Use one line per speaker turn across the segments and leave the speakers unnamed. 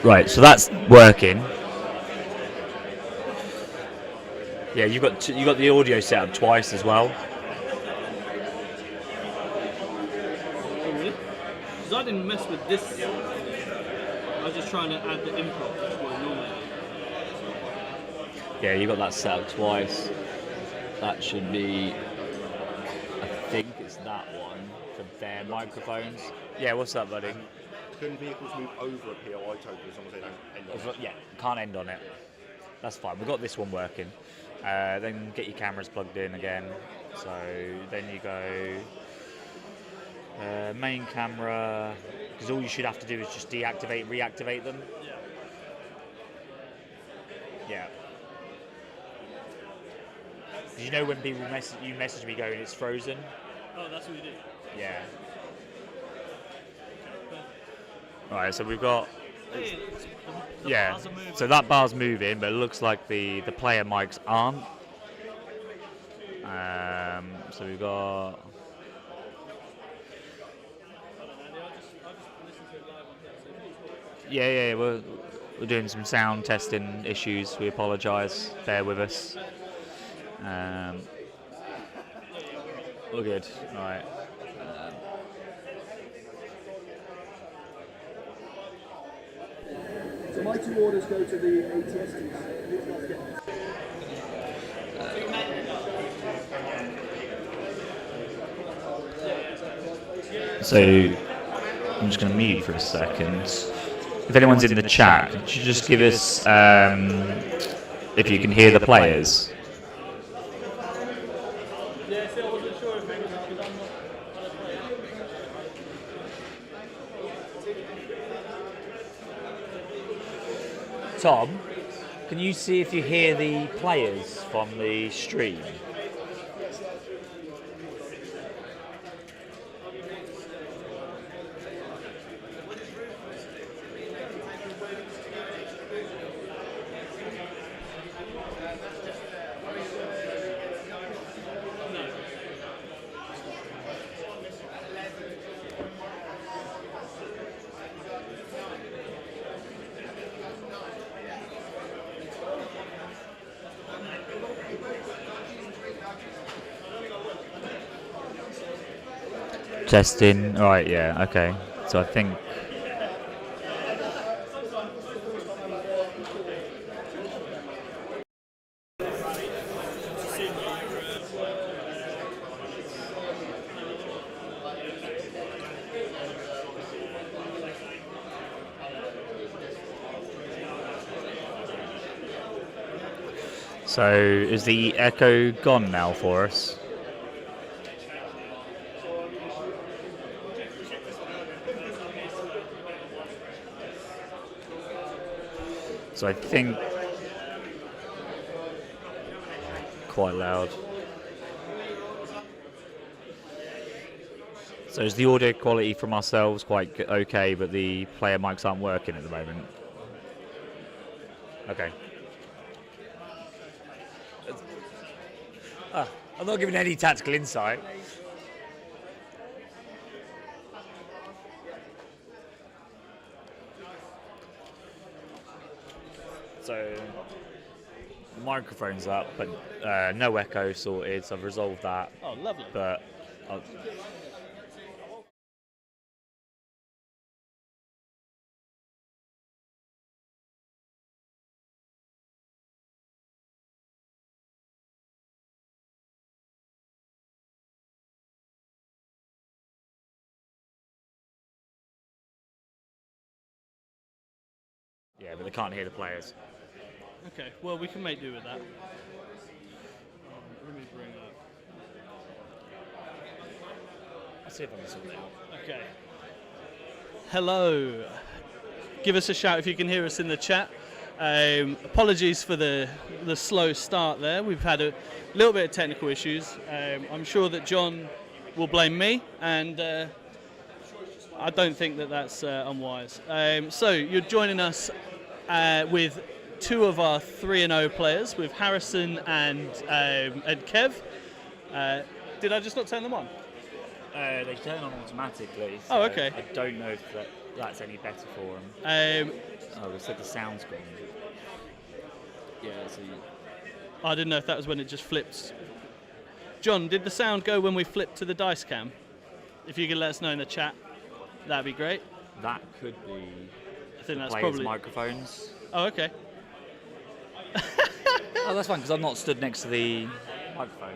Right, so that's working. Yeah, you got the audio set up twice as well.
Oh, really? Because I didn't mess with this. I was just trying to add the input, which was normally.
Yeah, you got that set up twice. That should be, I think it's that one for their microphones. Yeah, what's up, buddy?
Can vehicles move over a POI token as long as they don't end on it?
Yeah, can't end on it. That's fine. We've got this one working. Then get your cameras plugged in again. So then you go main camera, because all you should have to do is just deactivate, reactivate them. Yeah. Did you know when people message me going it's frozen?
Oh, that's what we did.
Yeah. Right, so we've got.
Hey, the
Yeah.
bars are moving.
So that bar's moving, but it looks like the player mics aren't. So we've got.
Hold on, Andy, I'll just listen to it live on here.
Yeah, we're doing some sound testing issues. We apologise. Bear with us. We're good. All right.
So my two orders go to the ATSTs.
So I'm just going to mute for a second. If anyone's in the chat, could you just give us if you can hear the players?
Yeah, see, I wasn't sure if maybe because I'm not on a player.
Tom, can you see if you hear the players from the stream? Testing. Right, yeah, okay. So I think. So is the echo gone now for us? So I think quite loud. So is the audio quality from ourselves quite okay, but the player mics aren't working at the moment? Okay. I'm not giving any tactical insight. So the microphone's up, but no echo sorted. So I've resolved that.
Oh, lovely.
But yeah, but they can't hear the players.
Okay, well, we can make do with that. Let me bring up.
I'll see if I can sort it out.
Okay. Hello. Give us a shout if you can hear us in the chat. Apologies for the slow start there. We've had a little bit of technical issues. I'm sure that John will blame me, and I don't think that that's unwise. So you're joining us with two of our 3-0 players, with Harrison and Kev. Did I just not turn them on?
They turn on automatically.
Oh,
so
okay.
I don't know if that's any better for them. Oh, they said the sound's gone. Yeah, so
I didn't know if that was when it just flipped. John, did the sound go when we flipped to the dice cam? If you could let us know in the chat, that'd be great.
that could be
I think that's
players'
probably.
microphones.
Oh, okay.
Oh, that's fine because I'm not stood next to the microphone.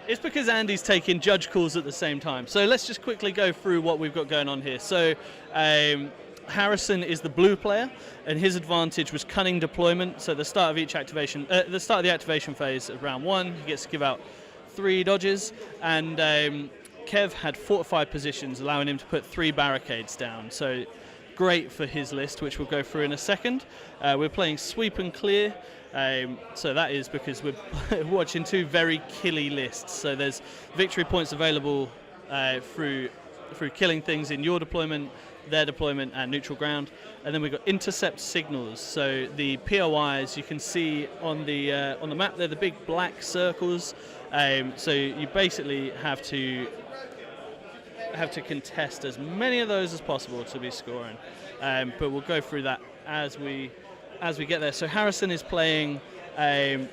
It's because Andy's taking judge calls at the same time. So let's just quickly go through what we've got going on here. So Harrison is the blue player, and his advantage was cunning deployment. So at the start of each activation, the start of the activation phase of round 1, he gets to give out 3 dodges, and Kev had fortified positions, allowing him to put 3 barricades down. So great for his list, which we'll go through in a second. We're playing sweep and clear. So that is because we're watching 2 very killy lists. So there's victory points available through killing things in your deployment, their deployment, and neutral ground. And then we've got intercept signals. So the POIs you can see on the map, they're the big black circles. So you basically have to contest as many of those as possible to be scoring. But we'll go through that as we get there. So Harrison is playing a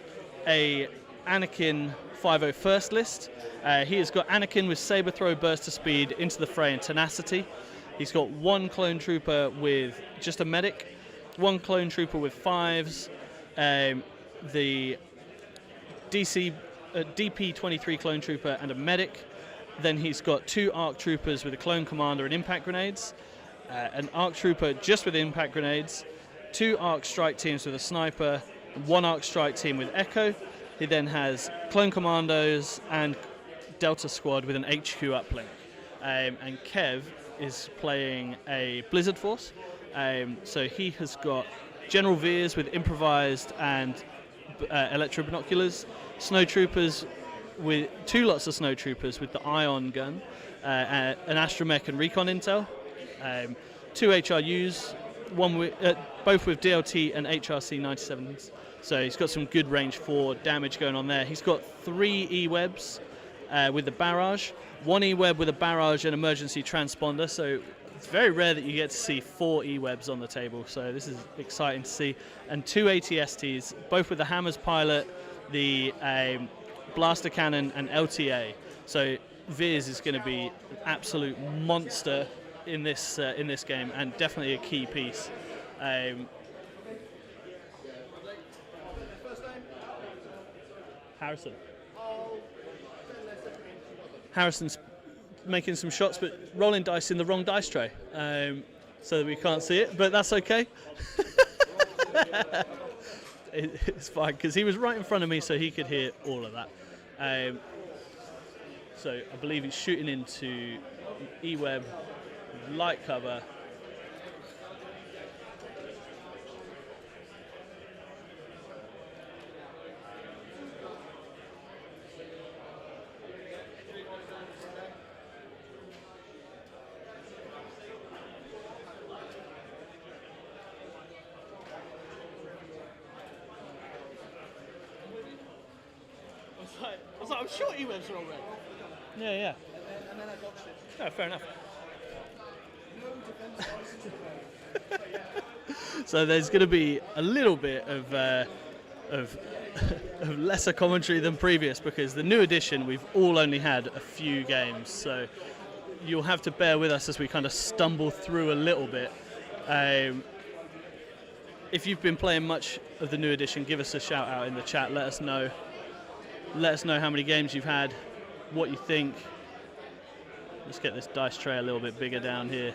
Anakin 501st list. He has got Anakin with Saber Throw, Burst of Speed, Into the Fray, and Tenacity. He's got 1 Clone Trooper with just a Medic, 1 Clone Trooper with 5s, the DP-23 Clone Trooper and a Medic. Then he's got 2 ARC Troopers with a Clone Commander and Impact Grenades, an ARC Trooper just with Impact Grenades, 2 ARC Strike Teams with a Sniper, 1 ARC Strike Team with Echo. He then has Clone Commandos and Delta Squad with an HQ uplink. And Kev is playing a Blizzard Force. So he has got General Veers with Improvised and Electro Binoculars, Snow Troopers with 2 lots of Snow Troopers with the Ion Gun, an Astromech and Recon Intel, 2 HRUs, both with DLT and HRC 97s. So he's got some good range 4 damage going on there. He's got 3 E-Webs with the Barrage, 1 E-Web with a Barrage and Emergency Transponder. So it's very rare that you get to see 4 E-Webs on the table. So this is exciting to see. And 2 ATSTs, both with the Hammers Pilot, the Blaster Cannon, and LTA. So Veers is going to be an absolute monster in this game, and definitely a key piece. Harrison's making some shots, but rolling dice in the wrong dice tray, so that we can't see it, but that's okay. It's fine, because he was right in front of me, so he could hear all of that. So I believe he's shooting into E-Web, light cover. I was like, I'm sure E-Webs are all red. Yeah.
And then I got shit.
No, fair enough. So there's going to be a little bit of lesser commentary than previous, because the new edition we've all only had a few games, so you'll have to bear with us as we kind of stumble through a little bit. If you've been playing much of the new edition, give us a shout out in the chat. Let us know how many games you've had, what you think. Let's get this dice tray a little bit bigger down here.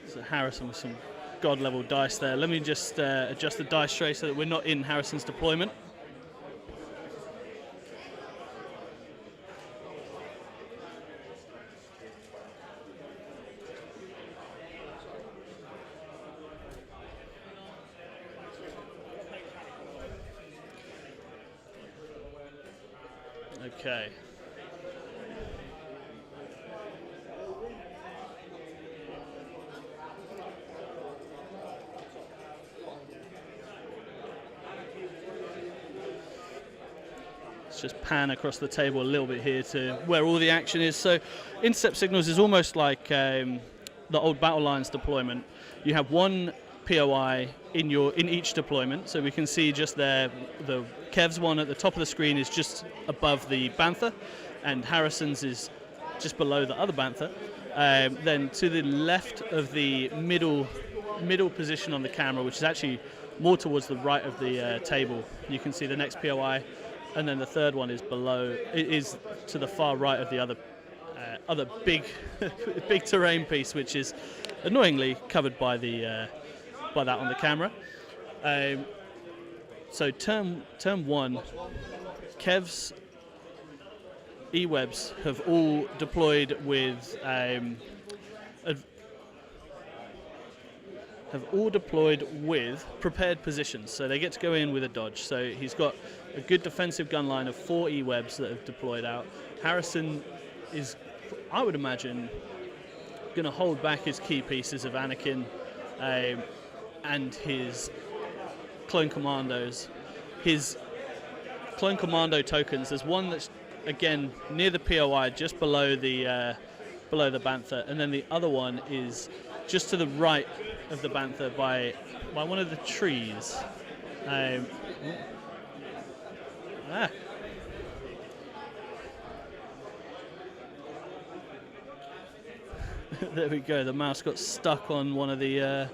So Harrison with some god level dice there. Let me just adjust the dice tray so that we're not in Harrison's deployment. Okay. Let's just pan across the table a little bit here to where all the action is. So intercept signals is almost like the old battle lines deployment. You have one POI in each deployment, so we can see just there the Kev's one at the top of the screen is just above the Bantha, and Harrison's is just below the other Bantha. Then to the left of the middle position on the camera, which is actually more towards the right of the table, you can see the next POI, and then the third one is below. It is to the far right of the other big big terrain piece, which is annoyingly covered by that on the camera. So turn one, Kev's E-webs have all deployed with prepared positions, so they get to go in with a dodge. So he's got a good defensive gun line of 4 E-webs that have deployed out. Harrison is, I would imagine, going to hold back his key pieces of Anakin and his clone commandos. His clone commando tokens, there's one that's again near the POI, just below the Bantha, and then the other one is just to the right of the Bantha by one of the trees. There we go. The mouse got stuck on one of the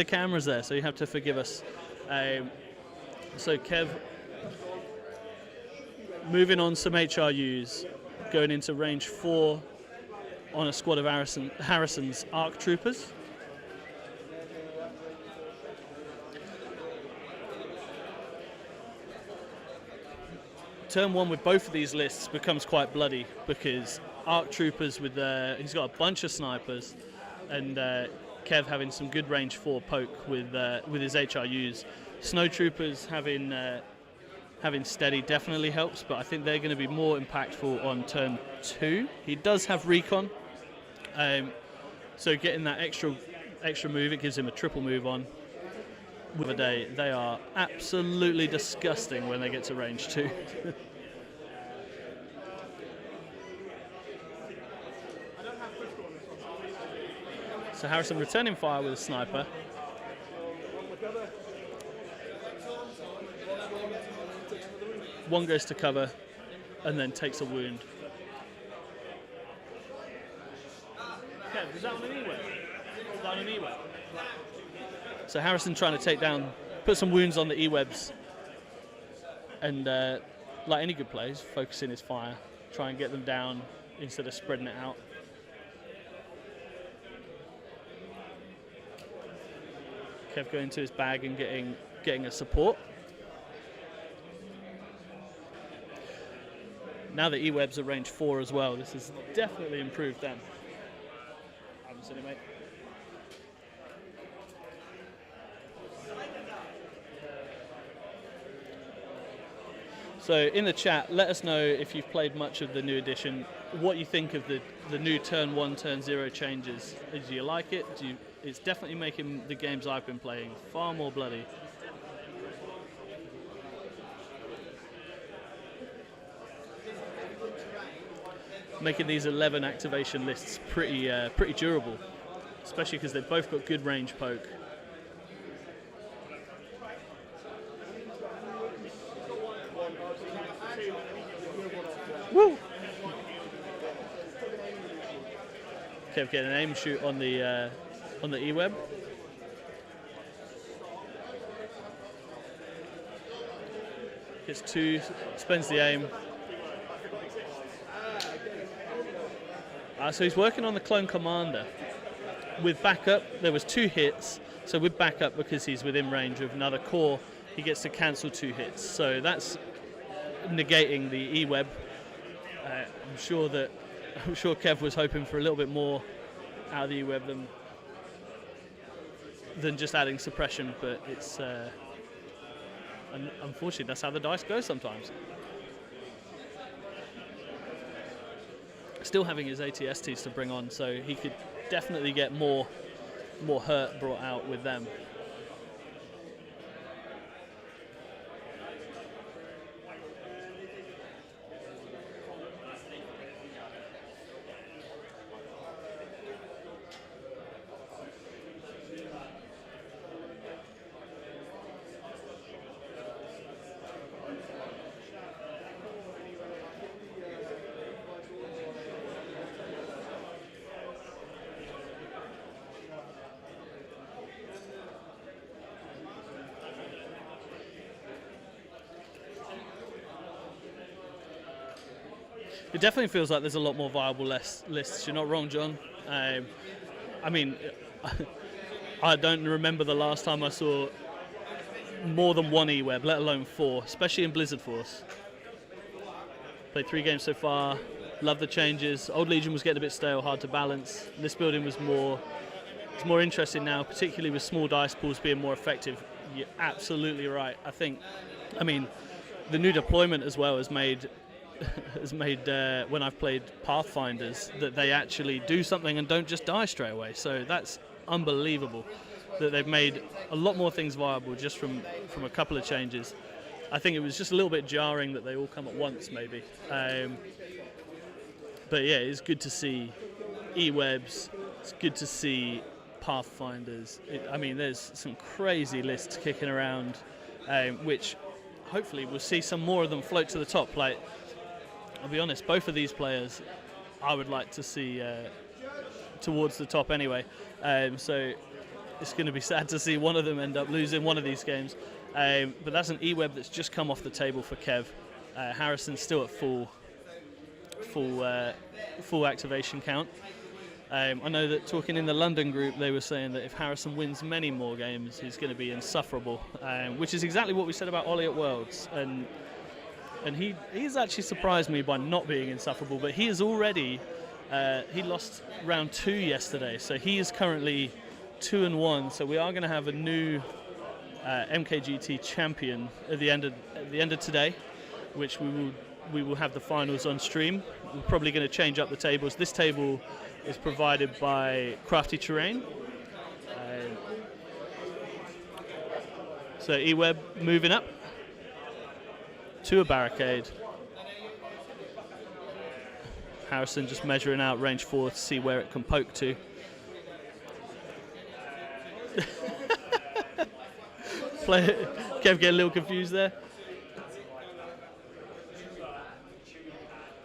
cameras there, so you have to forgive us. So Kev moving on some HRUs, going into range 4 on a squad of Harrison's ARC troopers. Turn 1 with both of these lists becomes quite bloody, because ARC troopers with he's got a bunch of snipers, and Kev having some good range 4 poke with his HRUs. Snow troopers having steady definitely helps, but I think they're going to be more impactful on turn 2. He does have recon, so getting that extra move, it gives him a triple move on. With a day, they are absolutely disgusting when they get to range 2. So Harrison returning fire with a sniper. One goes to cover and then takes a wound. Kev, is that on an E-web? Is that on an E-web? So Harrison trying to take down, put some wounds on the E-webs, and like any good plays, focusing his fire, try and get them down instead of spreading it out. Kev going to his bag and getting a support. Now the E-webs are range 4 as well. This has definitely improved them. I haven't seen it, mate. So in the chat, let us know if you've played much of the new edition, what you think of the new turn 1, turn 0 changes. Do you like it? It's definitely making the games I've been playing far more bloody. Making these 11 activation lists pretty durable, especially because they've both got good range poke. Woo! Kev getting an aim shoot on the E-web. Gets 2, spends the aim. So he's working on the clone commander. With backup, there was 2 hits, So with backup, because he's within range of another core, he gets to cancel 2 hits. So that's negating the E-Web. I'm sure Kev was hoping for a little bit more out of the E-Web than just adding suppression, but it's unfortunately that's how the dice go sometimes. Still having his ATSTs to bring on, so he could definitely get more hurt brought out with them. It definitely feels like there's a lot more viable lists. You're not wrong, John. I mean, I don't remember the last time I saw more than 1 E-Web, let alone 4, especially in Blizzard Force. Played 3 games so far. Love the changes. Old Legion was getting a bit stale, hard to balance. This building was more interesting now, particularly with small dice pools being more effective. You're absolutely right. I mean, the new deployment as well has made when I've played Pathfinders that they actually do something and don't just die straight away. So that's unbelievable that they've made a lot more things viable just from a couple of changes. I think it was just a little bit jarring that they all come at once, maybe. But yeah, it's good to see E-Webs. It's good to see Pathfinders. I mean, there's some crazy lists kicking around, which hopefully we'll see some more of them float to the top. Like, I'll be honest, both of these players I would like to see towards the top anyway. So it's going to be sad to see one of them end up losing one of these games. But that's an E-Web that's just come off the table for Kev. Harrison's still at full activation count. I know that talking in the London group, they were saying that if Harrison wins many more games, he's going to be insufferable, which is exactly what we said about Ollie at Worlds. And he's actually surprised me by not being insufferable, but he is already, he lost round 2 yesterday, so he is currently 2-1, so we are going to have a new MKGT champion at the end of today, which we will have the finals on stream. We're probably going to change up the tables. This table is provided by Crafty Terrain. So E-Web moving up to a barricade. Harrison just measuring out range 4 to see where it can poke to. Kev get a little confused there.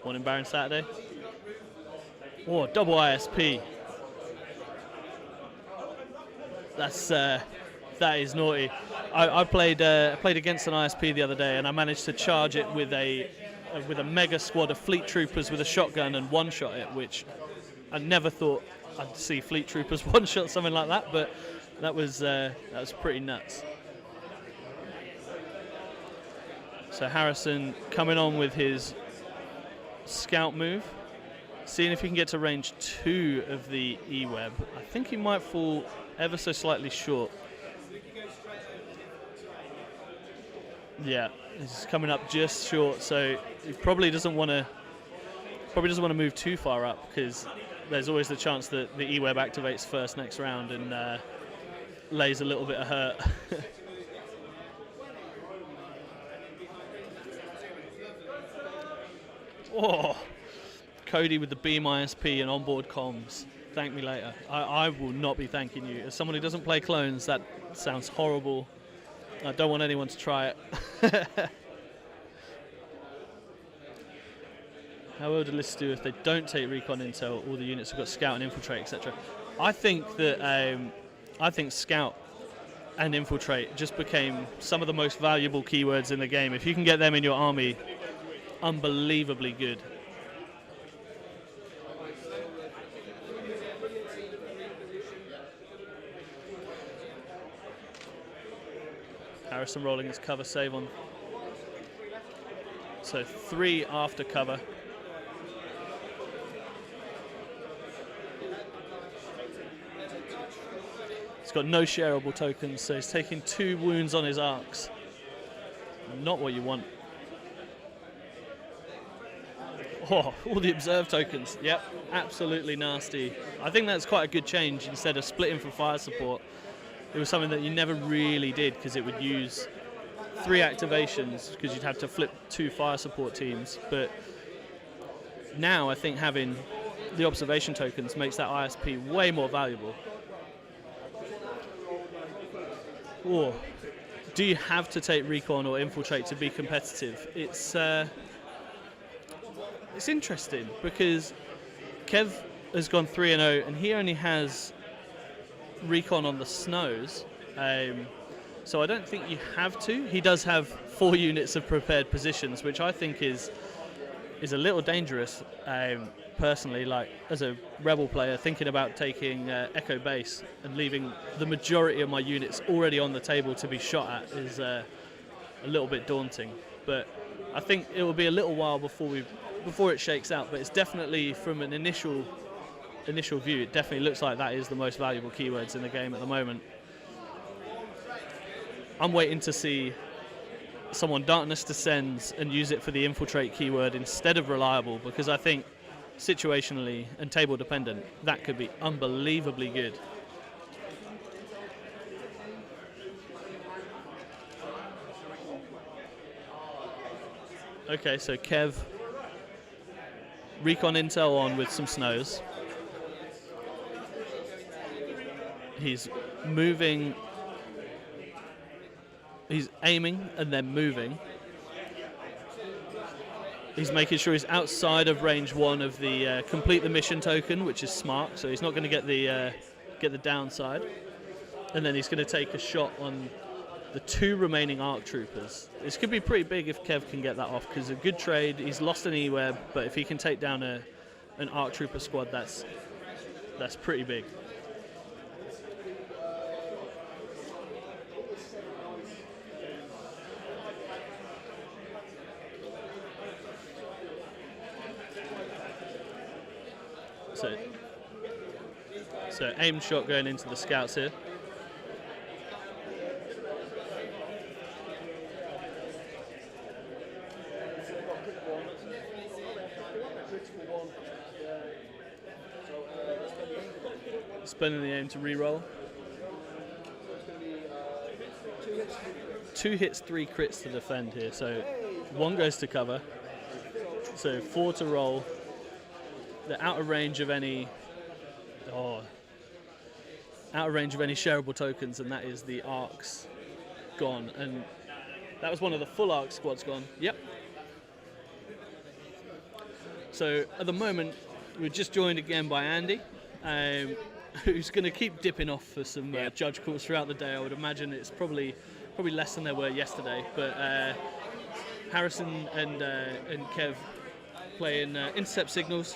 Morning Baron Saturday. Oh, double ISP. That is naughty. I played against an ISP the other day, and I managed to charge it with a mega squad of fleet troopers with a shotgun and one-shot it, which I never thought I'd see fleet troopers one-shot something like that, but that was pretty nuts. So Harrison coming on with his scout move, seeing if he can get to range 2 of the E-Web. I think he might fall ever so slightly short. Yeah, he's coming up just short, so he probably doesn't want to move too far up, because there's always the chance that the E-Web activates first next round and lays a little bit of hurt. Oh, Cody with the Beam ISP and onboard comms. Thank me later. I will not be thanking you. As someone who doesn't play clones, that sounds horrible. I don't want anyone to try it. How well do lists do if they don't take recon intel? All the units have got scout and infiltrate, etc. I think scout and infiltrate just became some of the most valuable keywords in the game. If you can get them in your army, unbelievably good. Harrison rolling his cover save on. So 3 after cover. He's got no shareable tokens, so he's taking 2 wounds on his arcs. Not what you want. Oh, all the observe tokens. Yep, absolutely nasty. I think that's quite a good change. Instead of splitting for fire support, it was something that you never really did because it would use 3 activations because you'd have to flip 2 fire support teams. But now I think having the observation tokens makes that ISP way more valuable. Oh, do you have to take recon or infiltrate to be competitive? It's interesting because Kev has gone 3-0 and he only has recon on the snows, so I don't think you have to. He does have 4 units of prepared positions, which I think is a little dangerous. Personally, like as a rebel player, thinking about taking Echo Base and leaving the majority of my units already on the table to be shot at is a little bit daunting. But I think it will be a little while before it shakes out. But it's definitely, from an initial view, it definitely looks like that is the most valuable keywords in the game at the moment. I'm waiting to see someone Darkness Descends and use it for the infiltrate keyword instead of reliable, because I think situationally and table dependent that could be unbelievably good. Okay, so Kev recon intel on with some snows. He's moving, he's aiming and then moving. He's making sure he's outside of range 1 of the complete the mission token, which is smart, so he's not going to get the downside. And then he's going to take a shot on the 2 remaining ARC troopers. This could be pretty big if Kev can get that off, because a good trade, he's lost an E-Web, but if he can take down an ARC trooper squad, that's pretty big. So aim shot going into the scouts here. Spending the aim to re-roll. 2 hits, 3 crits to defend here. So 1 goes to cover. So 4 to roll. They're out of range of any shareable tokens, and that is the arcs gone. And that was one of the full arc squads gone. Yep. So at the moment, we're just joined again by Andy, who's going to keep dipping off for some judge calls throughout the day. I would imagine it's probably less than there were yesterday. But Harrison and Kev playing intercept signals.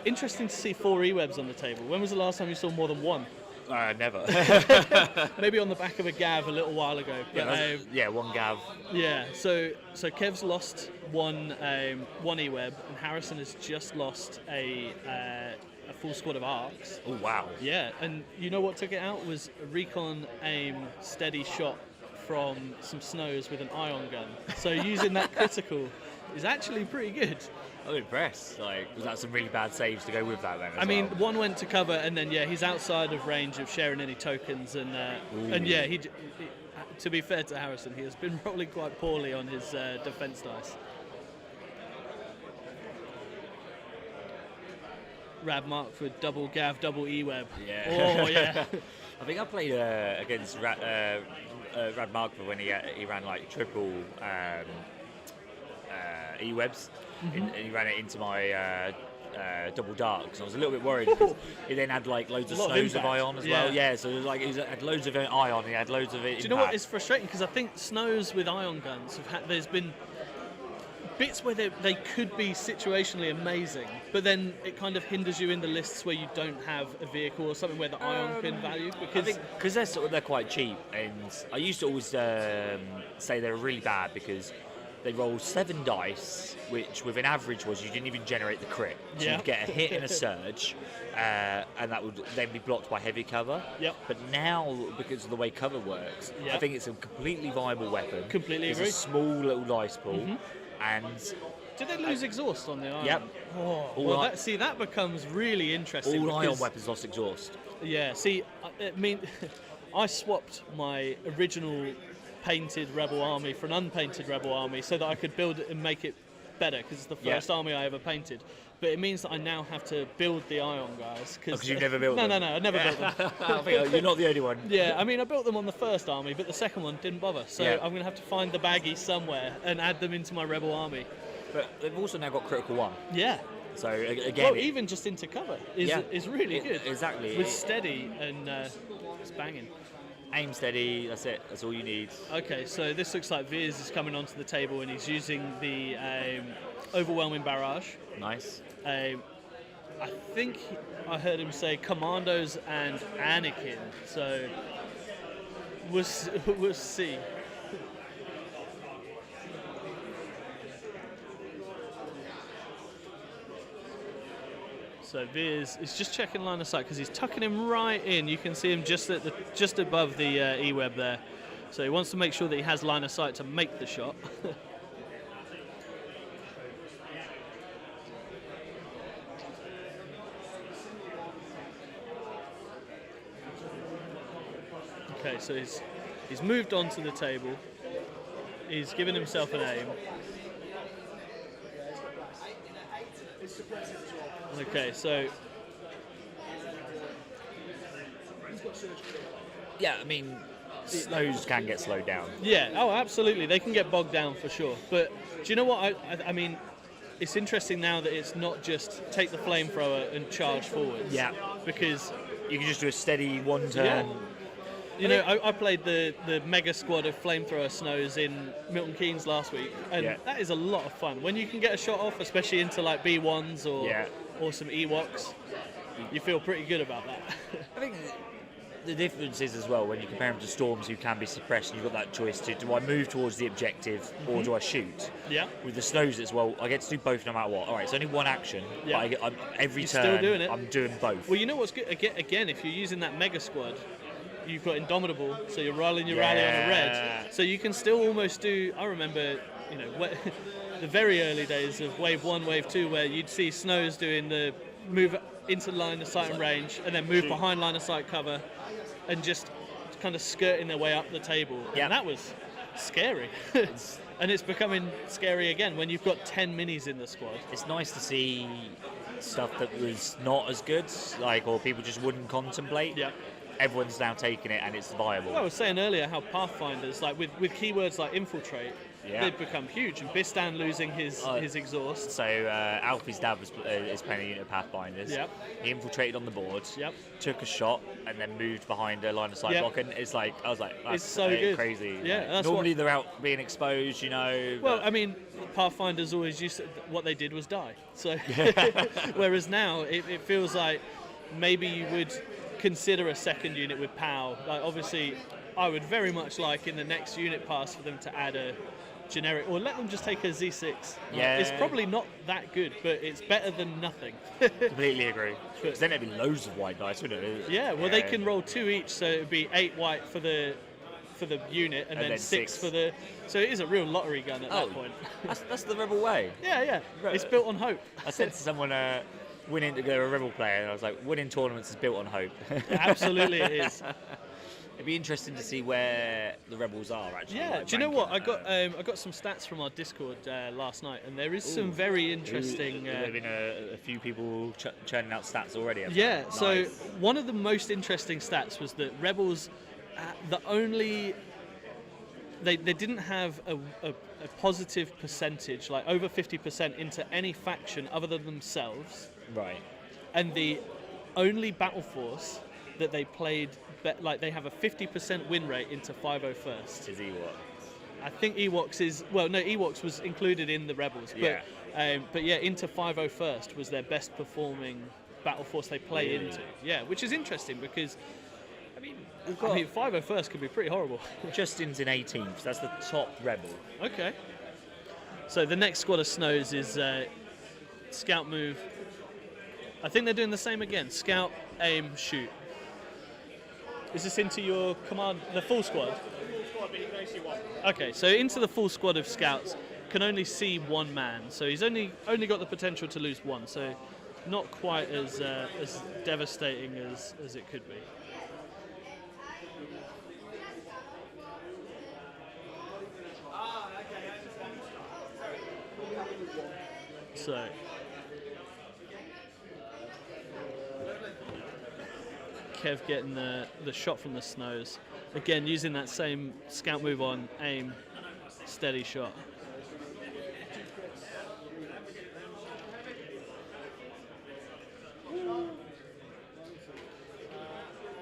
Interesting to see 4 E-Webs on the table. When was the last time you saw more than 1?
Never.
Maybe on the back of a Gav a little while ago. But,
1 Gav.
Yeah, so Kev's lost one E-Web, and Harrison has just lost a full squad of arcs.
Oh, wow.
Yeah, and you know what took it out was a recon aim steady shot from some snows with an ion gun. So using that critical is actually pretty good.
I'm impressed. Was that some really bad saves to go with that then?
I mean, 1 went to cover, and then he's outside of range of sharing any tokens, and he, to be fair to Harrison, he has been rolling quite poorly on his defense dice. Rad Mark for double Gav, double E-Web.
Yeah.
Oh yeah.
I think I played against Rad Markford when he ran triple E-Webs, and he ran it into my double darks. I was a little bit worried because he then had loads of snows of ion as well. Yeah, so he had loads of ion. He had loads of it.
Do you know what is frustrating? Because I think snows with ion guns there's been bits where they could be situationally amazing, but then it kind of hinders you in the lists where you don't have a vehicle or something where the ion pin value,
because they're quite cheap, and I used to always say they were really bad because they rolled 7 dice, which with an average was you didn't even generate the crit. So
Yeah.
you'd get a hit and a surge, and that would then be blocked by heavy cover.
Yep.
But now, because of the way cover works, I
Yep.
think it's a completely viable weapon.
Completely
it's
agree.
a small little dice pool, and
Did they lose exhaust on the ion?
Yep.
Oh,
All
well,
I-
that becomes really interesting.
all ion
because-
weapons lost exhaust.
Yeah, see, I mean, I swapped my original painted Rebel Army for an unpainted Rebel Army so that I could build it and make it better, because it's the
Yeah.
first army I ever painted. But it means that I now have to build the Ion guys.
Because you've never built them?
No, I never built them.
I think you're not the only one.
Yeah, I mean, I built them on the first army, but the second one didn't bother. So
Yeah.
I'm going to have to find the baggies somewhere and add them into my Rebel Army.
But they've also now got critical 1.
Yeah.
So again,
Well, even just into cover is really good.
Exactly.
With steady and it's banging.
Aim steady. That's it. That's all you need.
Okay, so this looks like Viz is coming onto the table and he's using the overwhelming barrage.
Nice.
I think I heard him say Commandos and Anakin, so we'll see. So Viz is just checking line of sight because he's tucking him right in. You can see him just above the E-web there. So he wants to make sure that he has line of sight to make the shot. Okay, so he's moved on to the table. He's given himself an aim. Okay, so
Yeah, I mean, snows can get slowed down.
yeah, oh, absolutely, they can get bogged down for sure. But do you know what? I mean, it's interesting now that it's not just take the flamethrower and charge forwards.
Yeah.
Because
You can just do a steady one turn.
Yeah. You know, I played the mega squad of flamethrower snows in Milton Keynes last week, and
Yeah.
that is a lot of fun. When you can get a shot off, especially into like B1s or some Ewoks, you feel pretty good about that.
I think the difference is as well when you compare them to storms who can be suppressed, and you've got that choice to do I move towards the objective or do I shoot?
Yeah.
With the snows as well, I get to do both no matter what. All right, it's only one action,
Yeah.
but every
You're
turn
still doing it.
I'm doing both.
Well, you know what's good? Again, if you're using that mega squad, you've got Indomitable, so you're rolling your rally on a red. So you can still almost do. I remember, you know, the very early days of Wave 1, Wave 2, where you'd see Snows doing the move into line of sight and range, and then move behind line of sight cover, and just kind of skirting their way up the table.
Yeah.
And that was scary. And it's becoming scary again when you've got 10 minis in the squad.
It's nice to see stuff that was not as good, like, or people just wouldn't contemplate.
Yeah.
Everyone's now taking it and it's viable.
Well, I was saying earlier how Pathfinders, like with keywords like infiltrate,
Yeah.
they've become huge. And Bistan losing his exhaust.
So Alfie's dad is playing a unit of Pathfinders.
Yep.
He infiltrated on the board,
Yep.
took a shot, and then moved behind a line of sight
Yep.
block. And it's like, I was like, that's
It's so good.
crazy.
Yeah,
Like,
that's
normally they're out being exposed, you know.
Well,
but-
I mean, Pathfinders always used to, what they did was die. So, whereas now it feels like maybe you would consider a second unit with POW. Like obviously, I would very much like in the next unit pass for them to add a generic, or let them just take a Z6.
Yeah.
It's probably not that good, but it's better than nothing.
completely agree. Because then it'd be loads of white dice, wouldn't it?
Yeah, well, they can roll 2 each, so it would be 8 white for the unit, and then
then
6
6.
for the. So it is a real lottery gun at
Oh,
that point.
that's the rebel way.
Yeah. It's built on hope.
I said to someone, winning to go a rebel player, and I was like, winning tournaments is built on hope.
Absolutely, it is.
It'd be interesting to see where the rebels are actually.
Yeah.
like,
Do you know what?
ranking.
I got some stats from our Discord last night, and there is some very interesting.
There have been a few people churning out stats already. haven't
Yeah.
they?
So
Nice.
one of the most interesting stats was that Rebels, the only. They didn't have a positive percentage, like over 50% into any faction other than themselves.
Right.
And the only battle force that they played, like they have a 50% win rate into 501st.
Is he what?
I think Ewoks is Ewoks was included in the Rebels,
Yeah.
but yeah, into 501st was their best performing battle force they play into. Yeah, which is interesting because
I mean,
501st could be pretty horrible.
Justin's in 18th. That's the top rebel.
Okay. So the next squad of Snows is Scout move. I think they're doing the same again. Scout, aim, shoot. Is this into your command, the full squad?
Full squad, but you can only see one.
Okay, so into the full squad of Scouts can only see one man. So he's only got the potential to lose one. So not quite as devastating as it could be. So Kev getting the shot from the Snows. Again, using that same scout move on aim, steady shot.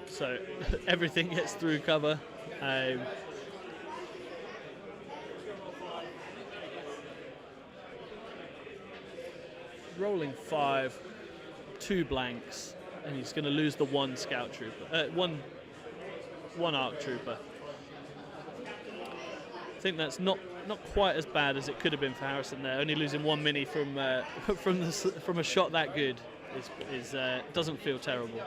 So everything gets through cover. Rolling 5, 2 blanks, and he's going to lose the one scout trooper, one arc trooper. I think that's not quite as bad as it could have been for Harrison there. Only losing one mini from a shot that good is doesn't feel terrible.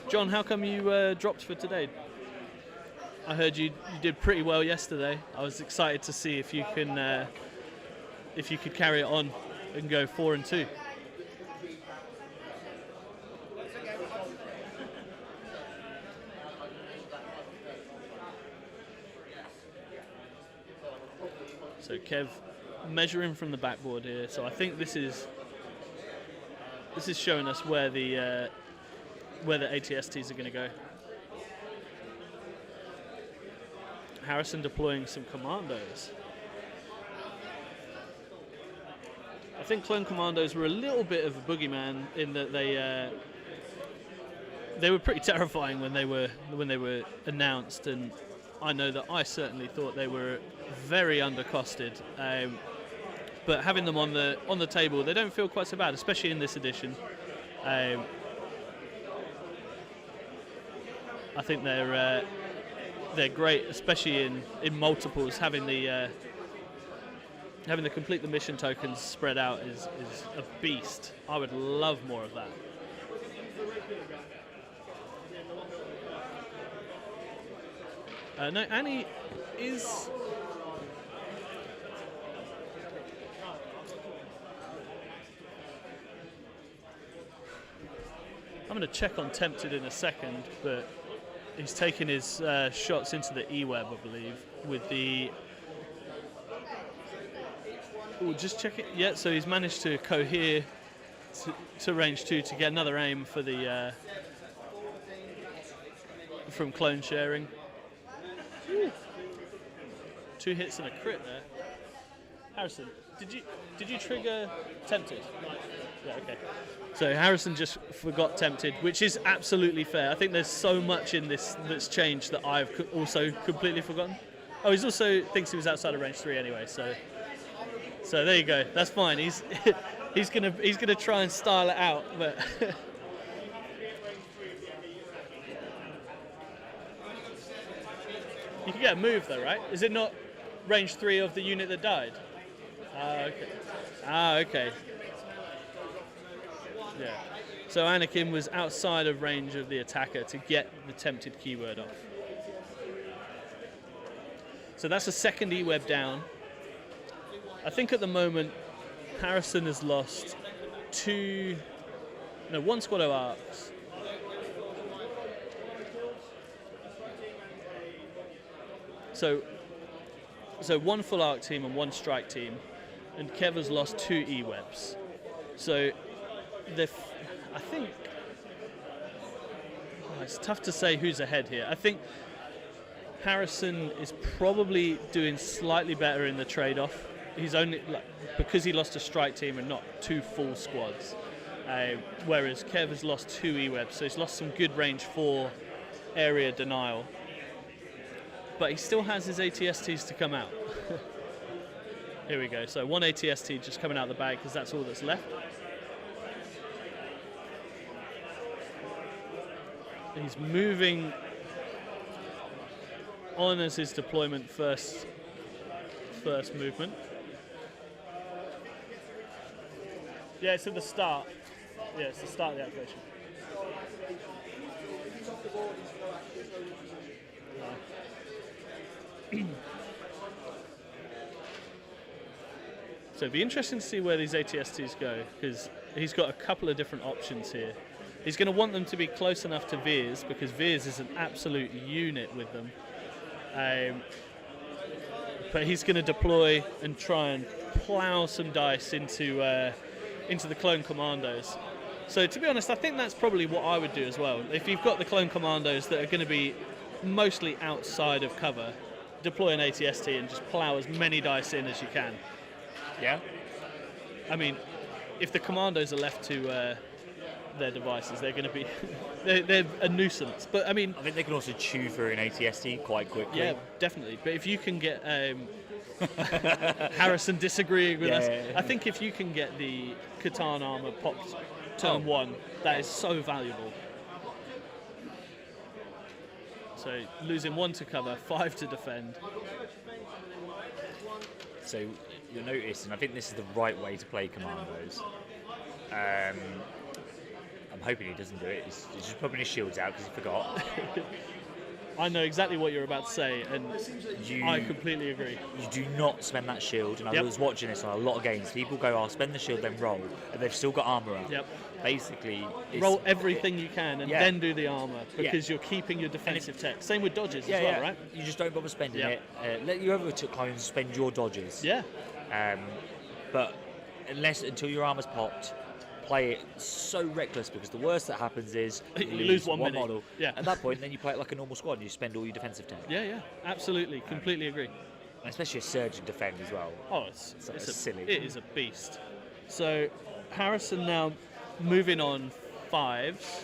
John, how come you dropped for today? I heard you did pretty well yesterday. I was excited to see if you could carry it on and go 4 and 2. So Kev measuring from the backboard here. So I think this is showing us where the ATSTs are going to go. Harrison deploying some commandos. I think clone commandos were a little bit of a boogeyman in that they were pretty terrifying when they were announced, and I know that I certainly thought they were very undercosted. But having them on the table, they don't feel quite so bad, especially in this edition. I think they're great, especially in multiples. Having the complete the mission tokens spread out is a beast. I would love more of that. No, Annie is. I'm going to check on Tempted in a second, but he's taking his shots into the E-Web, I believe, with the. Oh, just check it. Yeah, so he's managed to cohere to range 2 to get another aim for the from clone sharing. Woo. 2 hits and a crit there. Harrison, did you trigger Tempted? Yeah, okay. So Harrison just forgot Tempted, which is absolutely fair. I think there's so much in this that's changed that I've also completely forgotten. Oh, he also thinks he was outside of range 3 anyway, so there you go. That's fine. He's gonna try and style it out, but you can get a move though, right? Is it not range 3 of the unit that died? Okay. Yeah. So Anakin was outside of range of the attacker to get the Tempted keyword off. So that's a second E-Web down. I think at the moment Harrison has lost 1 squad of arcs. So 1 full arc team and 1 strike team, and Kev has lost 2 E-Webs. So I think it's tough to say who's ahead here. I think Harrison is probably doing slightly better in the trade-off. He's only because he lost a strike team and not 2 full squads, whereas Kev has lost 2 E-Webs, so he's lost some good range 4 area denial. but he still has his ATSTs to come out. Here we go. So one ATST just coming out of the bag because that's all that's left. He's moving on as his deployment first movement. Yeah, it's at the start. Yeah, it's the start of the activation. So it'd be interesting to see where these ATSTs go, because he's got a couple of different options here. He's going to want them to be close enough to Veers, because Veers is an absolute unit with them. But he's going to deploy and try and plough some dice into the clone commandos. So to be honest, I think that's probably what I would do as well. If you've got the clone commandos that are going to be mostly outside of cover, deploy an ATST and just plough as many dice in as you can.
Yeah.
I mean, if the commandos are left to their devices, they're going to be they're a nuisance. But I mean,
I think they can also chew through an ATST quite quickly.
Yeah, definitely. But if you can get Harrison disagreeing with us, I think if you can get the Catan armor popped turn 1, that is so valuable. So losing 1 to cover, 5 to defend.
So you'll notice, and I think this is the right way to play commandos. I'm hoping he doesn't do it. He's just popping his shields out because he forgot.
I know exactly what you're about to say, and I completely agree.
You do not spend that shield, and I was watching this on a lot of games. People go, "Oh, spend the shield, then roll," and they've still got armor up.
Yep.
Basically,
roll everything you can and then do the armor, because you're keeping your defensive tech. Same with dodges as well, right?
You just don't bother spending it. Let your other clones spend your dodges.
Yeah.
But until your armor's popped, play it so reckless, because the worst that happens is you
lose one
model.
Yeah.
At that point, then you play it like a normal squad and you spend all your defensive tech.
Yeah, absolutely, completely agree.
And especially a surge and defend as well.
Oh, it's
silly.
It is a beast. So Harrison now moving on 5s.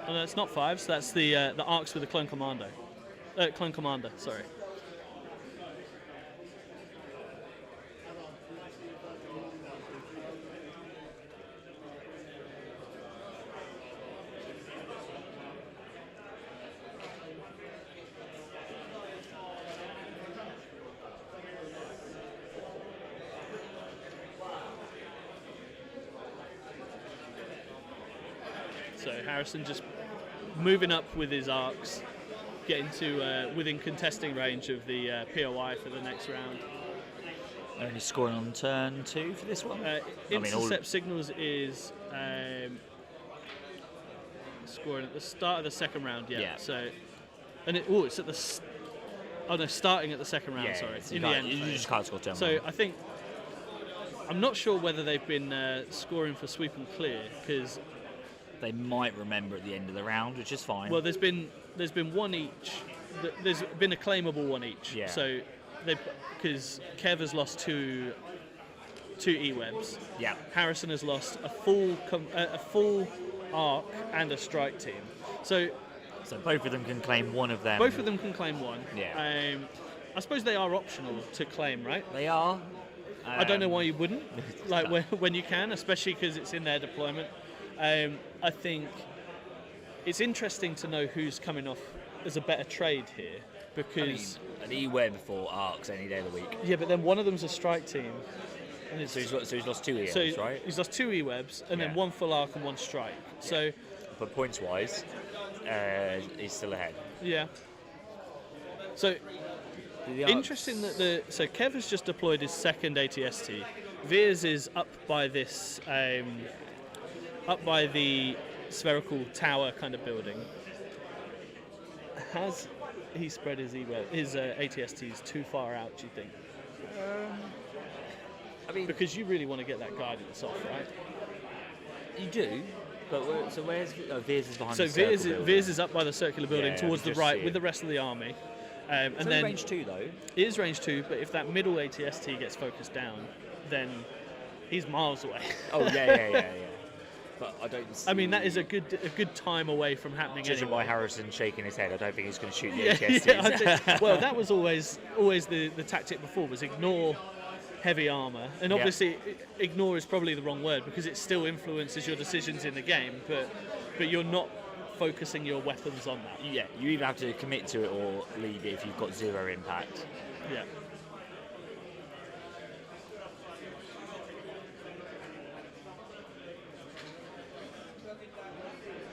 Oh, no, it's not 5s. That's the arcs with the clone commander. Clone commander. Sorry. So Harrison just moving up with his arcs, getting to within contesting range of the POI for the next round.
Only scoring on turn 2 for this one?
Intercept signals is scoring at the start of the second round, So, and it's at the starting at the second round. Sorry,
so
in the end.
You just can't score turn 1.
So I think I'm not sure whether they've been scoring for sweep and clear, because
they might remember at the end of the round, which is fine.
Well, there's been one each. There's been a claimable one each.
Yeah.
So because Kev has lost two E-webs.
Yeah.
Harrison has lost a full arc and a strike team. So
both of them can claim one of them.
Both of them can claim one.
Yeah.
I suppose they are optional to claim, right?
They are.
I don't know why you wouldn't. Like when you can, especially because it's in their deployment. I think it's interesting to know who's coming off as a better trade here, because
an E-web for arcs any day of the week.
Yeah, but then one of them's a strike team, and
so he's lost 2 E-webs, right?
He's lost 2 E-webs and then one full arc and 1 strike. Yeah. So,
but points wise, he's still ahead.
Yeah. So interesting that so Kev has just deployed his second ATST. Veers is up by this. Up by the spherical tower kind of building. Has he spread his ATSTs too far out, do you think? Because you really want to get that guidance off, right?
You do, but where's Veers is behind?
So
the
Veers is up by the circular building towards the right with the rest of the army. And then
range 2 though.
It is range 2, but if that middle ATST gets focused down, then he's miles away.
Oh yeah. but I don't see...
I mean, that is a good time away from happening
Judging
anyway.
by Harrison shaking his head, I don't think he's going to shoot the
Yeah,
ATSTs.
well, that was always the tactic before, was ignore heavy armor, and obviously ignore is probably the wrong word because it still influences your decisions in the game, but you're not focusing your weapons on that.
Yeah, you either have to commit to it or leave it if you've got 0 impact.
Yeah.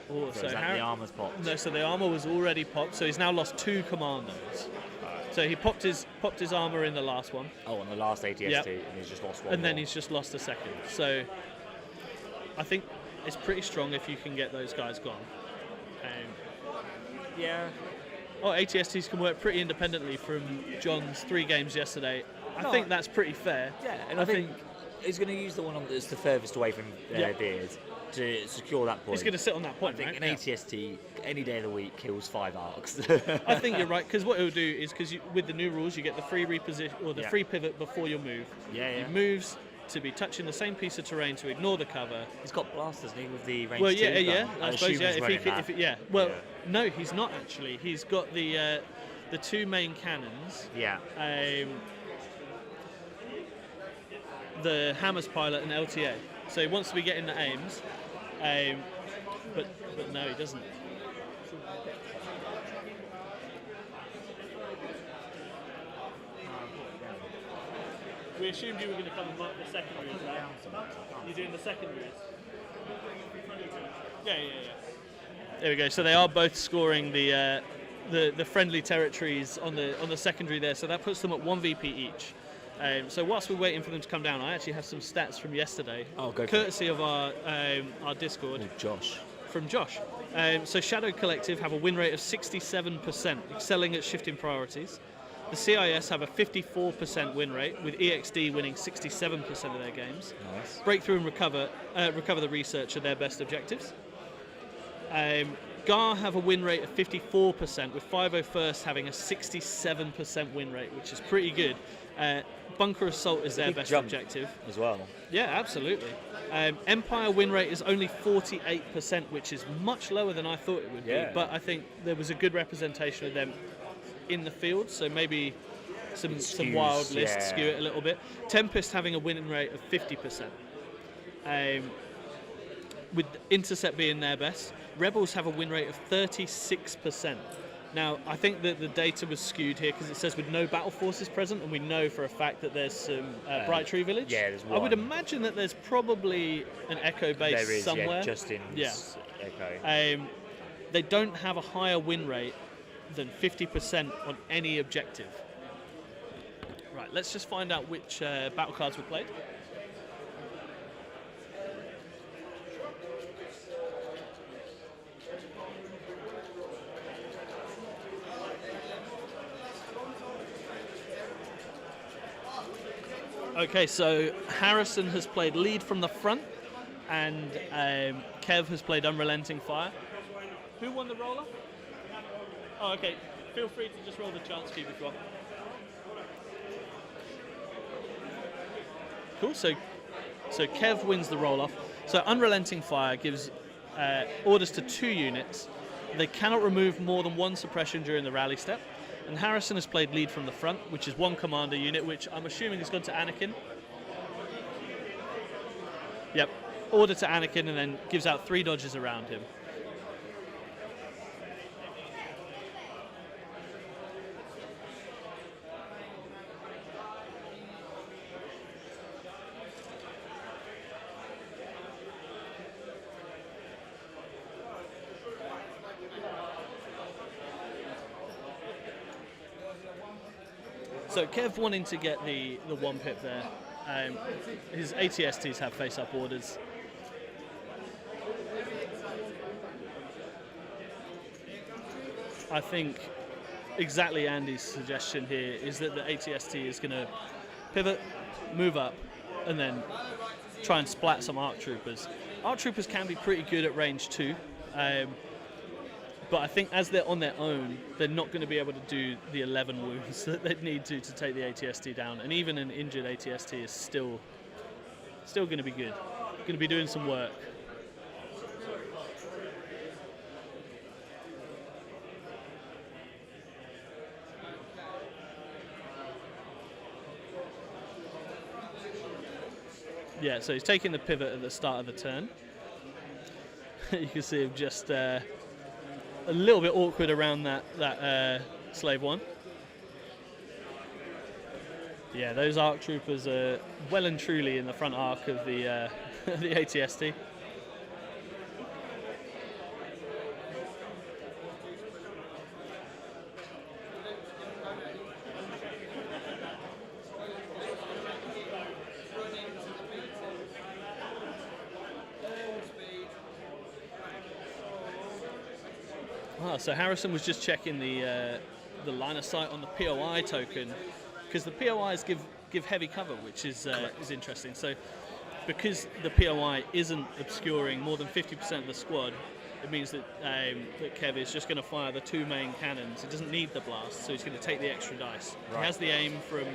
Oh,
So is that the armor's popped?
No, so the armor was already popped, so he's now lost 2 commandos. So he popped his armor in the last one.
Oh, on the last ATST,
Yep.
and he's just lost one
And then
more.
he's just lost a second. So I think it's pretty strong if you can get those guys gone.
Yeah.
ATSTs can work pretty independently from John's 3 games yesterday. I think that's pretty fair.
Yeah, and I think he's going to use the one that's the furthest away from Beard to secure that point.
He's going to sit on that point,
I think
right?
an ATST any day of the week kills 5 arcs.
I think you're right, because what it'll do is, because with the new rules, you get the free reposition or the free pivot before your move.
Yeah.
He moves to be touching the same piece of terrain to ignore the cover.
He's got blasters, doesn't he, with the range
Well,
2
yeah.
gun?
I suppose,
assume he's running that.
Well, no, he's not actually. He's got the 2 main cannons.
Yeah.
The Hammers pilot and LTA. So he wants to be getting the aims, but no, he doesn't. We assumed you were going to come and mark the secondaries, right? You're doing the secondaries? Yeah. There we go. So they are both scoring the friendly territories on the secondary there. So that puts them at 1 VP each. So whilst we're waiting for them to come down, I actually have some stats from yesterday, courtesy of our Discord.
Josh.
From Josh. So Shadow Collective have a win rate of 67%, excelling at shifting priorities. The CIS have a 54% win rate, with EXD winning 67% of their games.
Nice.
Breakthrough and recover the research are their best objectives. GAR have a win rate of 54%, with 501st having a 67% win rate, which is pretty good. Bunker Assault is their best objective.
As well.
Yeah, absolutely. Empire win rate is only 48%, which is much lower than I thought it would be. But I think there was a good representation of them in the field, so maybe some wild lists skew it a little bit. Tempest having a winning rate of 50%. With Intercept being their best. Rebels have a win rate of 36%. Now, I think that the data was skewed here because it says with no battle forces present, and we know for a fact that there's some Bright Tree Village.
Yeah, there's one.
I would imagine that there's probably an Echo base
there is,
somewhere.
Yeah, Justin's Echo.
They don't have a higher win rate than 50% on any objective. Right, let's just find out which battle cards were played. Okay, so Harrison has played Lead from the Front, and Kev has played Unrelenting Fire. Who won the roller? Oh, okay. Feel free to just roll the chance cube if you want. Cool. So Kev wins the roll off. So Unrelenting Fire gives orders to 2 units. They cannot remove more than 1 suppression during the rally step. And Harrison has played Lead from the Front, which is 1 commander unit, which I'm assuming has gone to Anakin. Yep. Order to Anakin, and then gives out 3 dodges around him. So Kev wanting to get the 1 pip there. His ATSTs have face-up orders. I think exactly Andy's suggestion here is that the ATST is going to pivot, move up, and then try and splat some ARC Troopers. ARC Troopers can be pretty good at range 2. But I think as they're on their own, they're not going to be able to do the 11 wounds that they'd need to take the ATST down. And even an injured ATST is still going to be good. Going to be doing some work. Yeah, so he's taking the pivot at the start of the turn. You can see him just a little bit awkward around that slave one. Yeah, those ARC troopers are well and truly in the front arc of the the ATST. So Harrison was just checking the line of sight on the POI token, because the POIs give heavy cover, which is interesting. So because the POI isn't obscuring more than 50% of the squad, it means that that Kev is just going to fire the 2 main cannons. He doesn't need the blast, so he's going to take the extra dice. Right. He has the aim from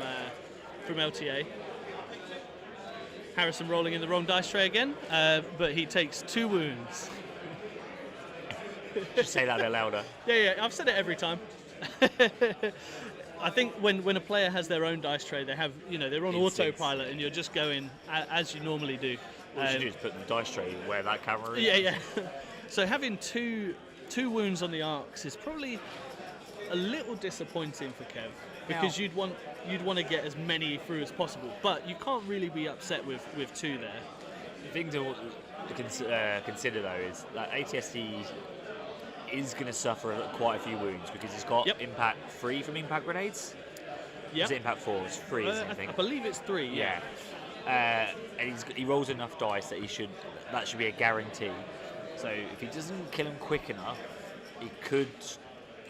LTA. Harrison rolling in the wrong dice tray again, but he takes 2 wounds.
Just say that a bit louder.
Yeah, I've said it every time. I think when a player has their own dice tray, they have, they're on autopilot, and you're just going as you normally do.
What you do is put the dice tray where that camera is.
Yeah. So having two wounds on the arcs is probably a little disappointing for Kev, because you'd want to get as many through as possible, but you can't really be upset with 2 there.
The thing to consider though is that ATST is going to suffer quite a few wounds, because he's got impact 3 from impact grenades.
Yeah.
Is it impact 4? It's 3, isn't it, I think?
I believe it's 3. Yeah.
And he rolls enough dice that that should be a guarantee. So if he doesn't kill him quick enough, he could.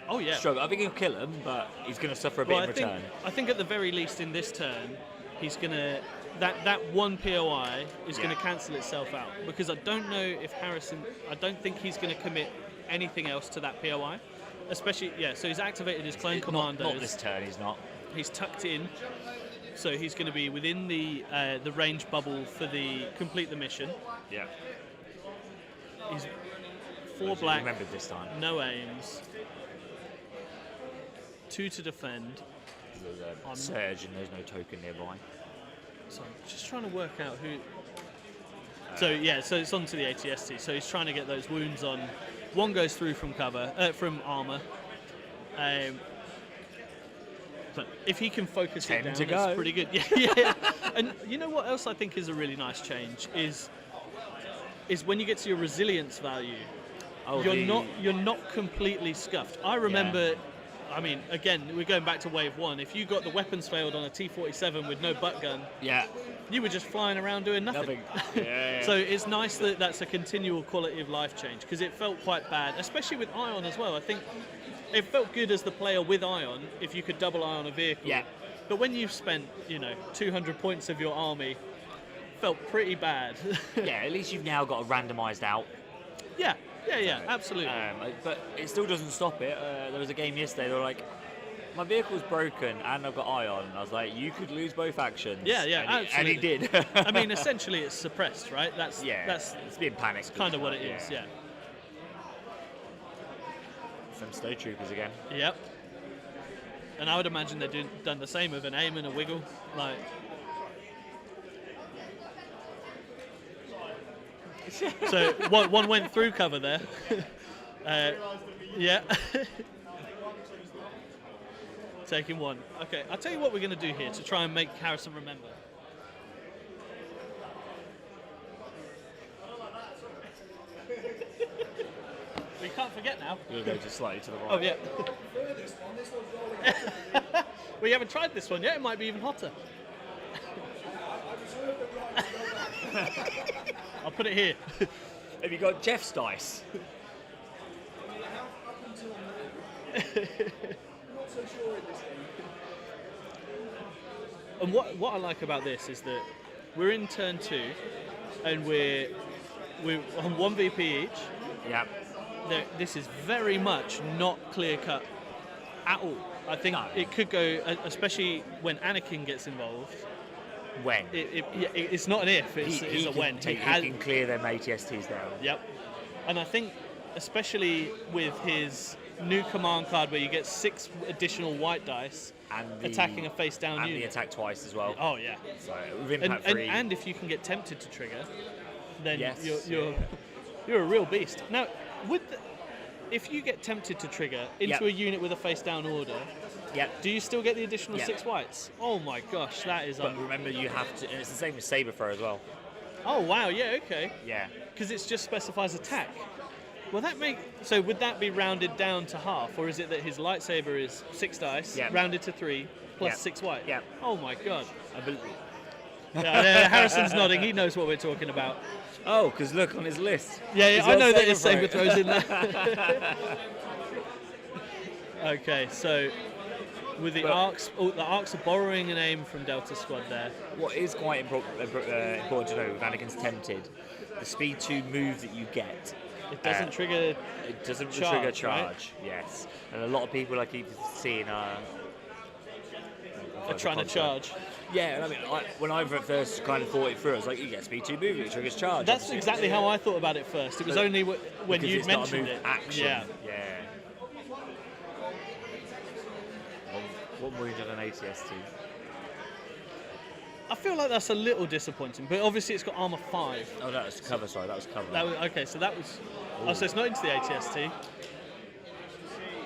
Oh yeah.
Struggle. I think he'll kill him, but he's going to suffer a bit in return.
I think at the very least in this turn, he's going to that 1 POI is going to cancel itself out, because I don't know if Harrison. I don't think he's going to commit anything else to that POI, especially so he's activated his clone commandos.
Not this turn, he's not.
He's tucked in, so he's going to be within the range bubble for the complete the mission.
Yeah.
He's 4 black.
Remembered this time.
No aims. 2 to defend.
There's a surge and there's no token nearby.
So I'm just trying to work out who. So it's on to the ATST. So he's trying to get those wounds on. 1 goes through from cover, from armor. But if he can focus it down, it's pretty good. Yeah. And you know what else I think is a really nice change is when you get to your resilience value, you're not completely scuffed. I remember. I mean, again, we're going back to Wave 1. If you got the weapons failed on a T-47 with no butt gun, you were just flying around doing nothing.
Yeah.
So it's nice that that's a continual quality of life change, because it felt quite bad, especially with Ion as well. I think it felt good as the player with Ion if you could double Ion a vehicle.
Yeah.
But when you've spent, 200 points of your army, felt pretty bad.
Yeah, at least you've now got a randomised out.
Yeah, absolutely.
But it still doesn't stop it. There was a game yesterday, they were like, my vehicle's broken and I've got Ion. I was like, you could lose both actions.
Yeah, absolutely.
And he did.
I mean, essentially it's suppressed, right? That's
it's being panicked.
Kind of what it is, yeah.
Some snow troopers again.
Yep. And I would imagine they've done the same with an aim and a wiggle. So one went through cover there. Yeah. Taking 1. Okay, I'll tell you what we're going to do here to try and make Harrison remember. We can't forget now.
You'll go just slightly to the right.
Oh, yeah. We haven't tried this one yet. It might be even hotter. I'll put it here.
Have you got Jeff's dice?
And what I like about this is that we're in turn 2, and we're on 1 VP each.
Yeah.
This is very much not clear cut at all. I think it could go, especially when Anakin gets involved.
When?
It's not an if, it's a when.
He can clear them ATSTs down.
Yep. And I think, especially with his new command card where you get 6 additional white dice
And
attacking a face down
and
unit.
the attack twice as well.
Oh yeah.
So with impact 3.
And if you can get tempted to trigger, then
Yes,
you're a real beast. Now, if you get tempted to trigger into
Yep.
a unit with a face down order,
Yep.
do you still get the additional
Yep.
6 whites? Oh my gosh, that is.
But remember, you have to, and it's the same with saber throw as well.
Oh wow, yeah, okay.
Yeah.
Because it just specifies attack. Well, so would that be rounded down to half, or is it that his lightsaber is 6 dice,
Yep.
rounded to 3, plus
Yep.
6 white?
Yep.
Oh my god.
I believe.
Harrison's nodding. He knows what we're talking about.
Oh, because look on his list.
Yeah,
He's
I
got
know that his
saber
saber
throw.
throws in there. Okay, so with the arcs are borrowing an aim from Delta Squad there.
What is quite important to know with Anakin's Tempted, the speed 2 move that you get.
It doesn't trigger.
It doesn't
Charge,
trigger
right?
charge, yes. And a lot of people I keep seeing
Are trying to charge.
Yeah, and I mean, when I first kind of thought it through, I was like, you get speed 2 move, it triggers charge.
That's exactly how I thought about it first. It was only when
Because
you
it's not a
mentioned
move
it.
action.
Yeah.
One wound on an ATST.
I feel like that's a little disappointing, but obviously it's got armor 5.
Oh, that was cover, sorry, that was cover.
Okay, so that was. Oh, so it's not into the ATST.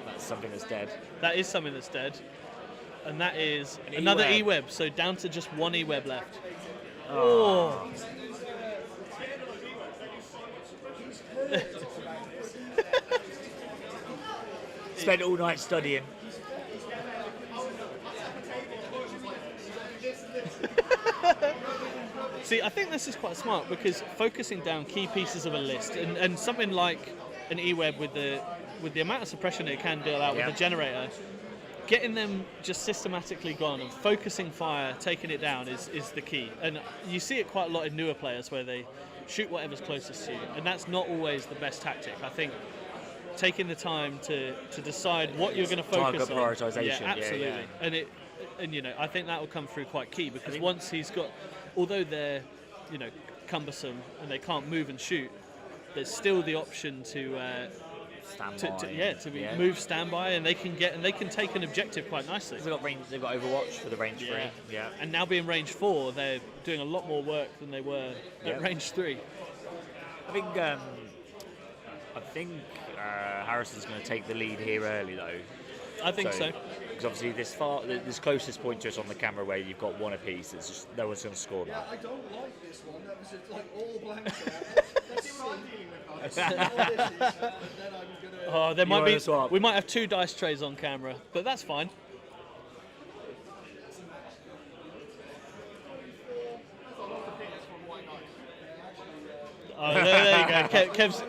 That's something that's dead.
That is something that's dead. And that is
An
another
E-web.
E-web, so down to just 1 E-web left. Oh.
Spent all night studying.
See, I think this is quite smart because focusing down key pieces of a list and something like an E-web with the amount of suppression it can deal out with the generator, getting them just systematically gone and focusing fire, taking it down is the key. And you see it quite a lot in newer players where they shoot whatever's closest to you, and that's not always the best tactic. I think taking the time to decide what you're going to focus
Target
on.
prioritisation,
Yeah, absolutely.
yeah.
And you know, I think that will come through quite key because once he's got, although they're, you know, cumbersome and they can't move and shoot, there's still the option to move standby, and they can take an objective quite nicely.
They've got range. They've got Overwatch for the range 3. Yeah.
And now being range 4, they're doing a lot more work than they were at range 3.
I think Harrison's going to take the lead here early, though.
I think so.
Because obviously this closest point to us on the camera where you've got 1 apiece, it's just no one's going to score
Yeah,
that.
I don't like this one. That was just like all blank. Let's see what I'm dealing with, guys. Then I'm gonna.
Oh, there might be.
swap.
We might have 2 dice trays on camera, but that's fine. Oh, there you go. Kev's,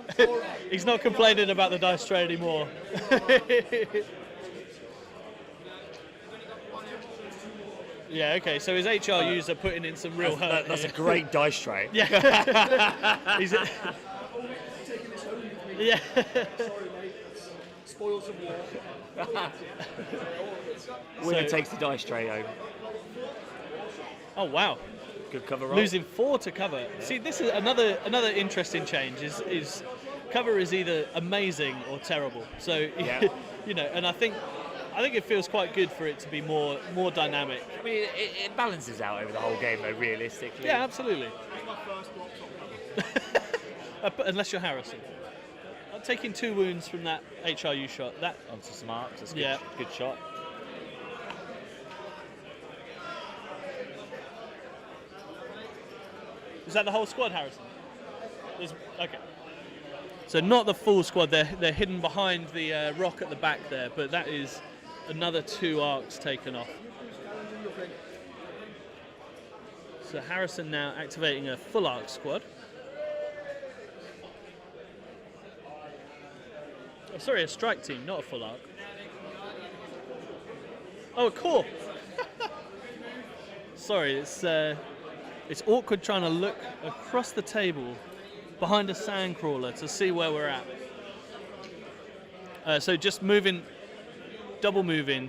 he's not complaining about the dice tray anymore. Yeah, okay, so his HR user putting in some real hurt.
That's a
here.
great dice tray.
Yeah. He's
Taking this home with me.
yeah.
Sorry, mate. Spoils of war.
Winner takes the dice tray home.
Oh, wow.
Good cover roll.
Losing 4 to cover. See, this is another interesting change. Is cover is either amazing or terrible. So you know, and I think it feels quite good for it to be more dynamic.
I mean, it balances out over the whole game, though. Realistically.
Yeah, absolutely. Unless you're Harrison. I'm taking 2 wounds from that HRU shot. That
Onto some marks. That's
Yeah.
Good shot.
is that the whole squad, Harrison? Okay. So not the full squad. They're hidden behind the rock at the back there, but that is another 2 arcs taken off. So Harrison now activating a full arc squad. Oh, sorry, a strike team, not a full arc. Oh, a core. Sorry, it's awkward trying to look across the table behind a sandcrawler to see where we're at. So just moving, double moving.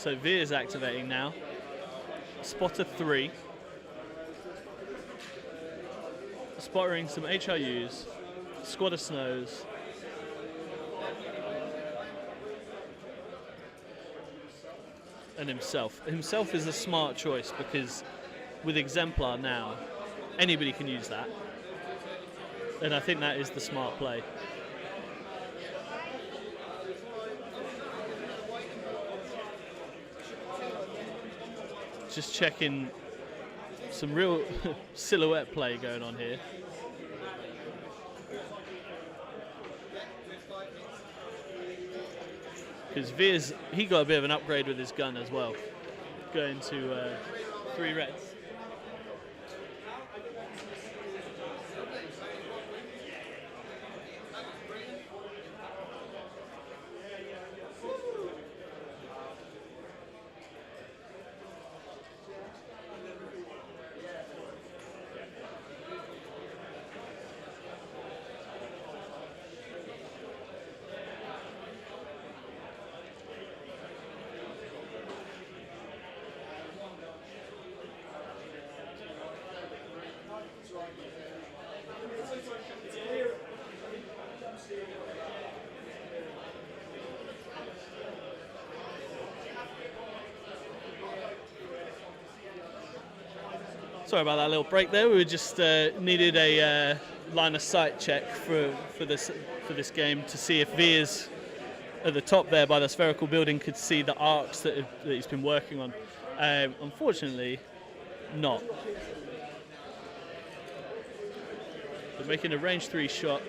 So Veer's activating now. Spotter 3. Spottering some HRUs. Squad of Snows. And himself. Himself is a smart choice because with Exemplar now, anybody can use that. And I think that is the smart play. Just checking some real silhouette play going on here. Because Veer's, he got a bit of an upgrade with his gun as well. Going to 3 reds. Sorry about that little break there. We just needed a line of sight check for this game to see if Veer's at the top there by the spherical building could see the arcs that he's been working on. Unfortunately, not. But making a range 3 shot.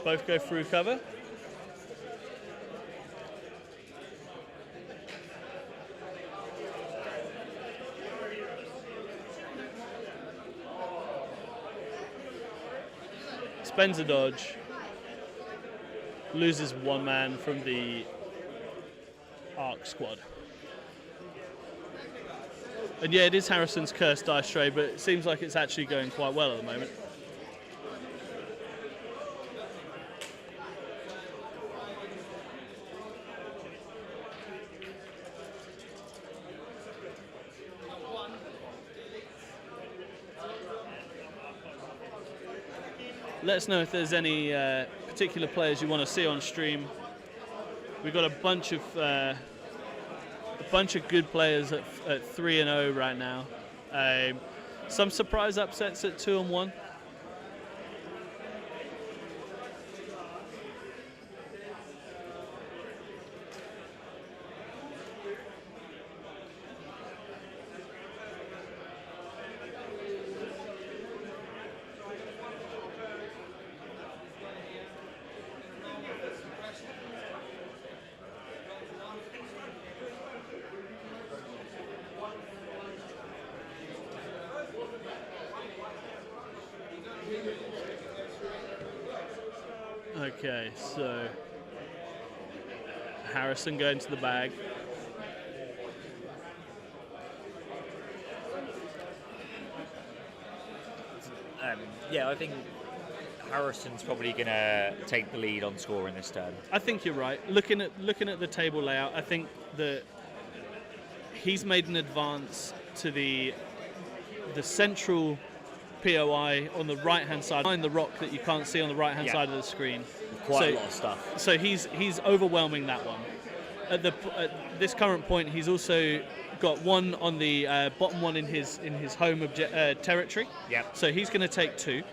Both go through cover. Spends a dodge. Loses 1 man from the Arc squad. And yeah, it is Harrison's cursed dice tray, but it seems like it's actually going quite well at the moment. Let us know if there's any particular players you want to see on stream. We've got a bunch of good players at 3-0 right now. Some surprise upsets at 2-1. Okay, so Harrison going to the bag.
Yeah, I think Harrison's probably going to take the lead on scoring this turn.
I think you're right. Looking at the table layout, I think that he's made an advance to the central POI on the right-hand side, behind the rock that you can't see on the right-hand side of the screen.
Quite a lot of stuff.
So he's overwhelming that one. At this current point, he's also got one on the bottom one in his home territory.
Yep.
So he's going to take 2.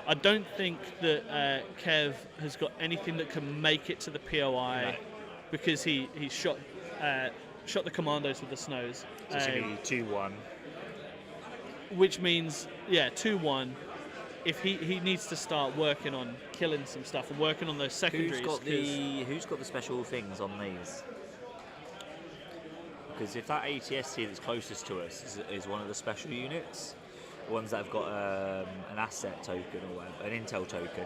I don't think that Kev has got anything that can make it to the POI because he shot the commandos with the snows.
So it's going to be 2-1.
Which means, 2-1. If he needs to start working on killing some stuff and working on those secondaries.
Who's got the special things on these? Because if that ATST that's closest to us is one of the special units, the ones that have got an asset token or whatever, an intel token,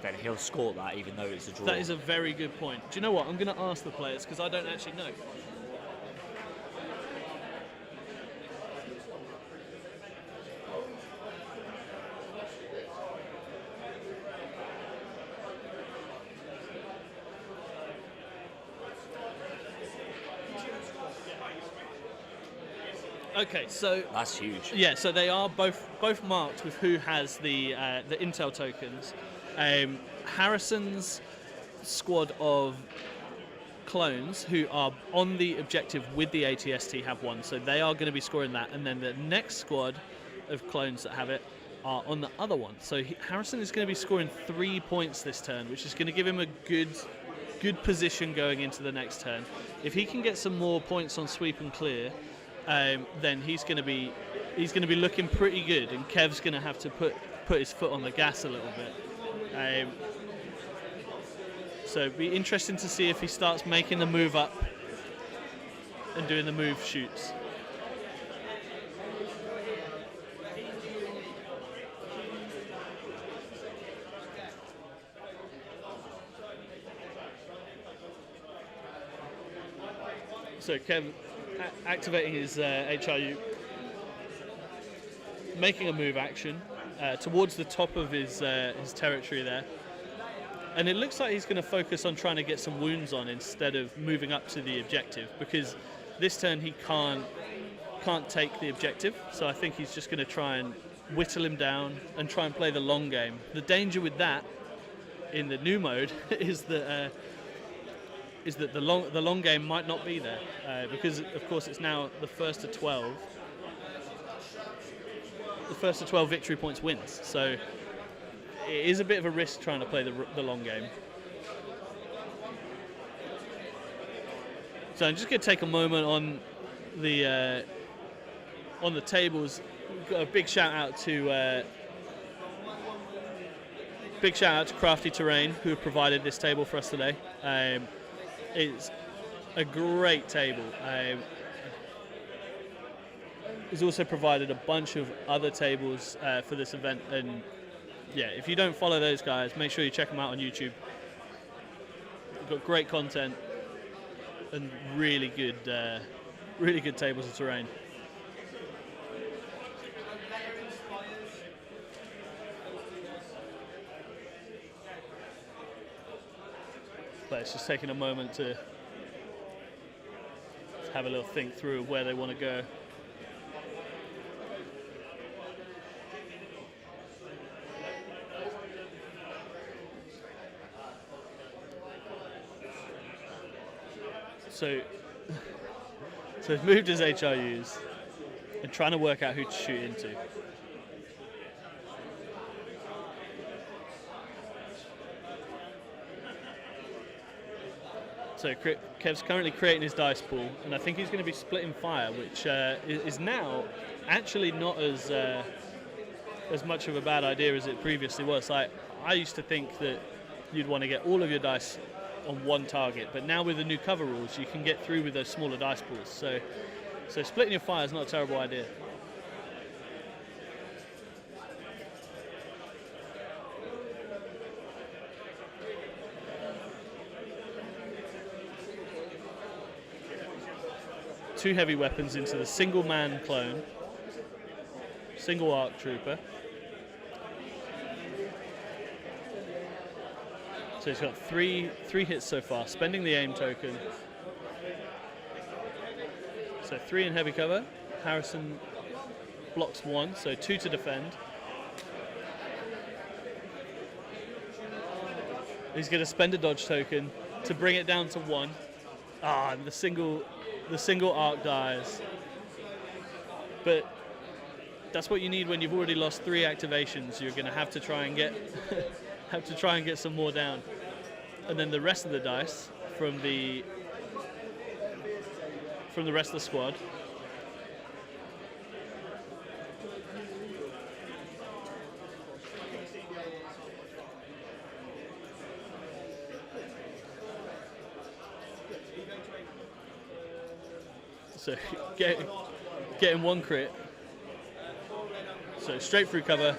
then he'll score that even though it's a draw.
That is a very good point. Do you know what? I'm going to ask the players because I don't actually know. Okay, so
That's huge.
yeah, so they are both marked with who has the intel tokens. Harrison's squad of clones who are on the objective with the ATST have one, so they are going to be scoring that, and then the next squad of clones that have it are on the other one. So Harrison is going to be scoring 3 points this turn, which is going to give him a good position going into the next turn. If he can get some more points on sweep and clear, then he's going to be looking pretty good, and Kev's going to have to put his foot on the gas a little bit. So it'd be interesting to see if he starts making the move up and doing the move shoots. So Kev activating his HRU, making a move action towards the top of his territory there. And it looks like he's going to focus on trying to get some wounds on instead of moving up to the objective, because this turn he can't take the objective. So I think he's just going to try and whittle him down and try and play the long game. The danger with that in the new mode is that the long game might not be there because of course it's now the first to 12. The first to 12 victory points wins. So it is a bit of a risk trying to play the long game. So I'm just going to take a moment on the tables. We've got a big shout out to Crafty Terrain, who have provided this table for us today. It's a great table. He's also provided a bunch of other tables for this event, and yeah, if you don't follow those guys, make sure you check them out on YouTube. They've got great content and really good tables of terrain. Players just taking a moment to have a little think through of where they want to go. So he's moved his HRUs and trying to work out who to shoot into. So Kev's currently creating his dice pool, and I think he's going to be splitting fire, which is now actually not as much of a bad idea as it previously was. I used to think that you'd want to get all of your dice on one target, but now with the new cover rules, you can get through with those smaller dice pools. So splitting your fire is not a terrible idea. Two heavy weapons into the single man clone, single arc trooper. So he's got three hits so far, spending the aim token. So 3 in heavy cover. Harrison blocks 1, so 2 to defend. He's going to spend a dodge token to bring it down to 1. Ah, and the single arc dies. But that's what you need when you've already lost 3 activations. You're going to have to try and get some more down. And then the rest of the dice from the rest of the squad. So getting 1 crit. So straight through cover.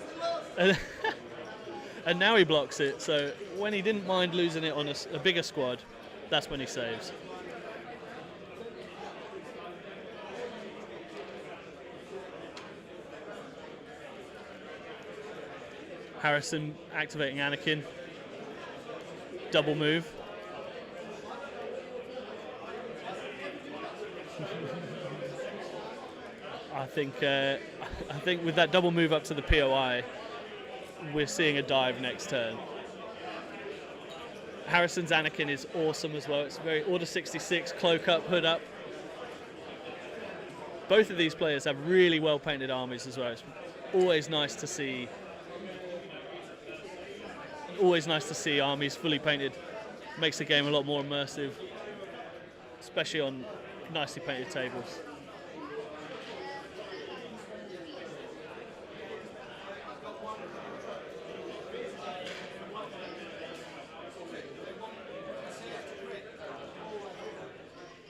And now he blocks it, so when he didn't mind losing it on a bigger squad, that's when he saves. Harrison activating Anakin. Double move. I think with that double move up to the POI, we're seeing a dive next turn. Harrison's Anakin is awesome as well. It's very Order 66, cloak up, hood up. Both of these players have really well painted armies as well. It's always nice to see. Always nice to see armies fully painted. Makes the game a lot more immersive, especially on nicely painted tables.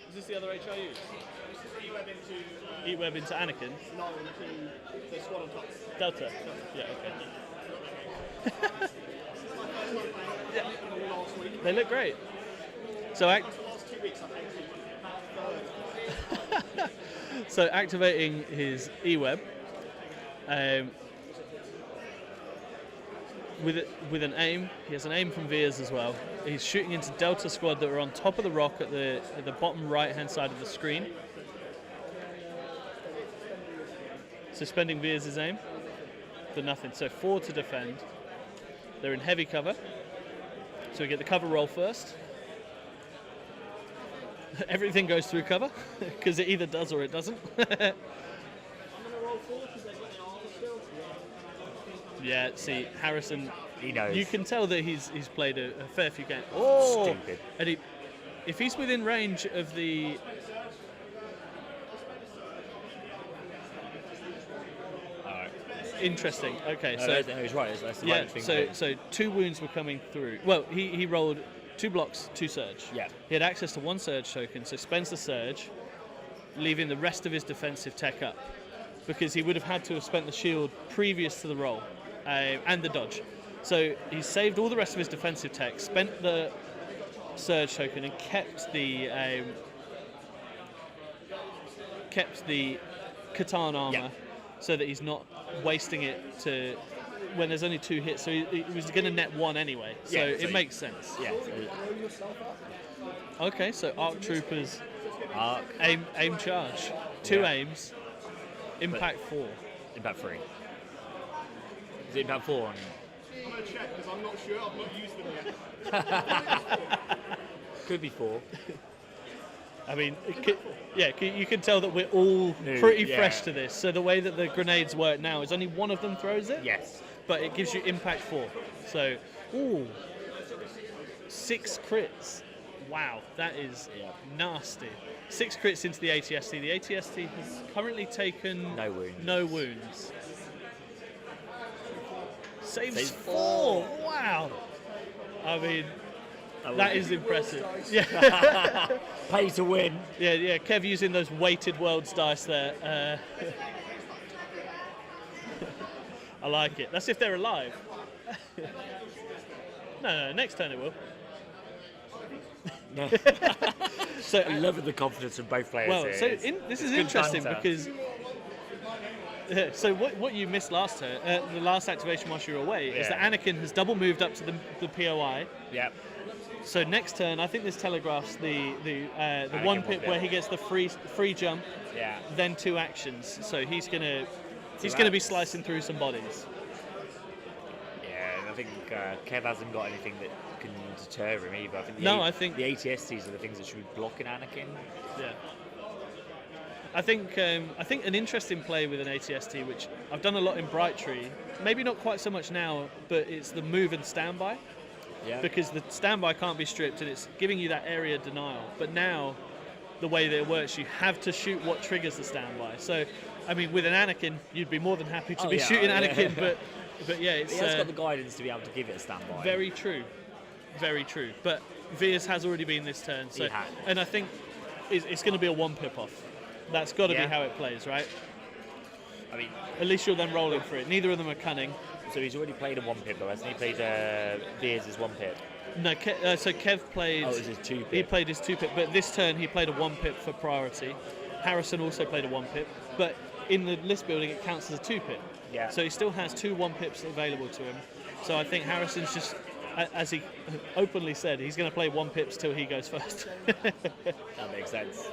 Is this the other HRUs? E-Web into Anakin?
No, into the squad on top.
Delta? Yeah, okay.
Last week.
They look great. So,
The last 2 weeks I've painted
so activating his E-Web with an aim. He has an aim from Veers as well. He's shooting into Delta squad that are on top of the rock at the bottom right-hand side of the screen. Suspending Veers' aim for nothing. So 4 to defend. They're in heavy cover. So we get the cover roll first. Everything goes through cover because it either does or it doesn't. Yeah, see, Harrison,
He knows.
you can tell that he's played a fair few games. Oh,
Stupid.
and if he's within range of the... Interesting. Okay,
No,
so
no, he's right. That's the
yeah,
right thing.
so 2 wounds were coming through. Well, he rolled 2 blocks, 2 surge.
Yeah.
He had access to 1 surge token, so spends the surge, leaving the rest of his defensive tech up, because he would have had to have spent the shield previous to the roll and the dodge. So he saved all the rest of his defensive tech, spent the surge token, and kept the Catan armor,
Yeah.
so that he's not wasting it to when there's only 2 hits. So he was going to net 1 anyway. So
Yeah, so
it makes sense.
Yeah.
Okay, so ARC Troopers
Arc,
aim charge, 2
Yeah.
aims, impact 4.
impact 3. Is it impact 4 on?
I'm going to check because I'm not sure. I've not used them yet.
Could be 4.
I mean, you can tell that we're all
New,
pretty
yeah.
fresh to this. So the way that the grenades work now is only one of them throws it.
Yes.
But it gives you impact 4. So, ooh, 6 crits. Wow, that is
Yeah.
nasty. 6 crits into the ATST. The ATST has currently taken
No wounds.
No wounds. Saves
Saves
4. Wow. I mean,
Oh,
that is impressive. Yeah.
Pay to win.
Yeah. Kev using those weighted worlds dice there. I like it. That's if they're alive. No, next turn it will.
No.
So,
I love the confidence of both players.
well,
here.
so
It's-
this is
it's good
interesting
banter.
because. So what you missed last turn, the last activation whilst you were away, is that
Yeah.
Anakin has double moved up to the POI.
Yeah.
So next turn, I think this telegraphs the
Anakin
1
one
pip
pip.
where he gets the free jump,
Yeah.
then 2 actions. So he's gonna be
that's-
slicing through some bodies.
Yeah, and I think Kev hasn't got anything that can deter him either. I think the ATSTs are the things that should be blocking Anakin.
Yeah. I think an interesting play with an ATST, which I've done a lot in Brightree, maybe not quite so much now, but it's the move and standby.
Yeah.
Because the standby can't be stripped and it's giving you that area denial. But now, the way that it works, you have to shoot what triggers the standby. So, I mean, with an Anakin, you'd be more than happy to
Oh,
be
yeah,
shooting
yeah.
Anakin, but yeah, it's
He has got the guidance to be able to give it a standby.
very true. Very true. But Veers has already been this turn. So,
He had.
and I think it's going to be a 1 pip off. That's got to
Yeah.
be how it plays, right?
I mean,
At least you're then rolling for it. Neither of them are cunning.
so he's already played a 1 pip though, hasn't he? Played Veers as 1 pip.
No, so Kev played.
Oh, it was his 2 pip.
He played his 2 pip, but this turn he played a 1 pip for priority. Harrison also played a 1 pip, but in the list building it counts as a 2 pip.
Yeah.
So he still has 2 1 pips available to him. So I think Harrison's just, as he openly said, he's going to play 1 pips till he goes first.
That makes sense.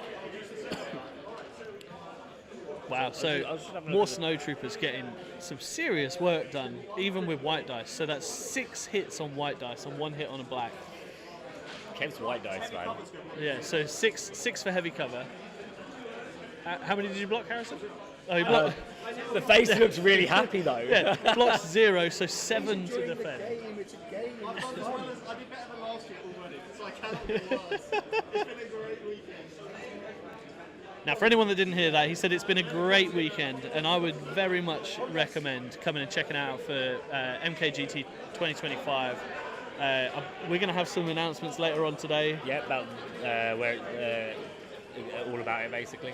Wow, so
I was just having a
more
look at
snow troopers getting some serious work done, even with white dice. So that's 6 hits on white dice and 1 hit on a black.
Kev's white dice, man.
Yeah, so six for heavy cover. How many did you block, Harrison? Oh, you blocked.
The face looks really happy though.
Yeah, blocks 0, so 7 to defend.
It's a game. I did better than last year already, so I can't do worse. It's been a great weekend.
Now, for anyone that didn't hear that, he said it's been a great weekend, and I would very much recommend coming and checking it out for MKGT 2025. We're going to have some announcements later on today.
Yeah, about all about it basically.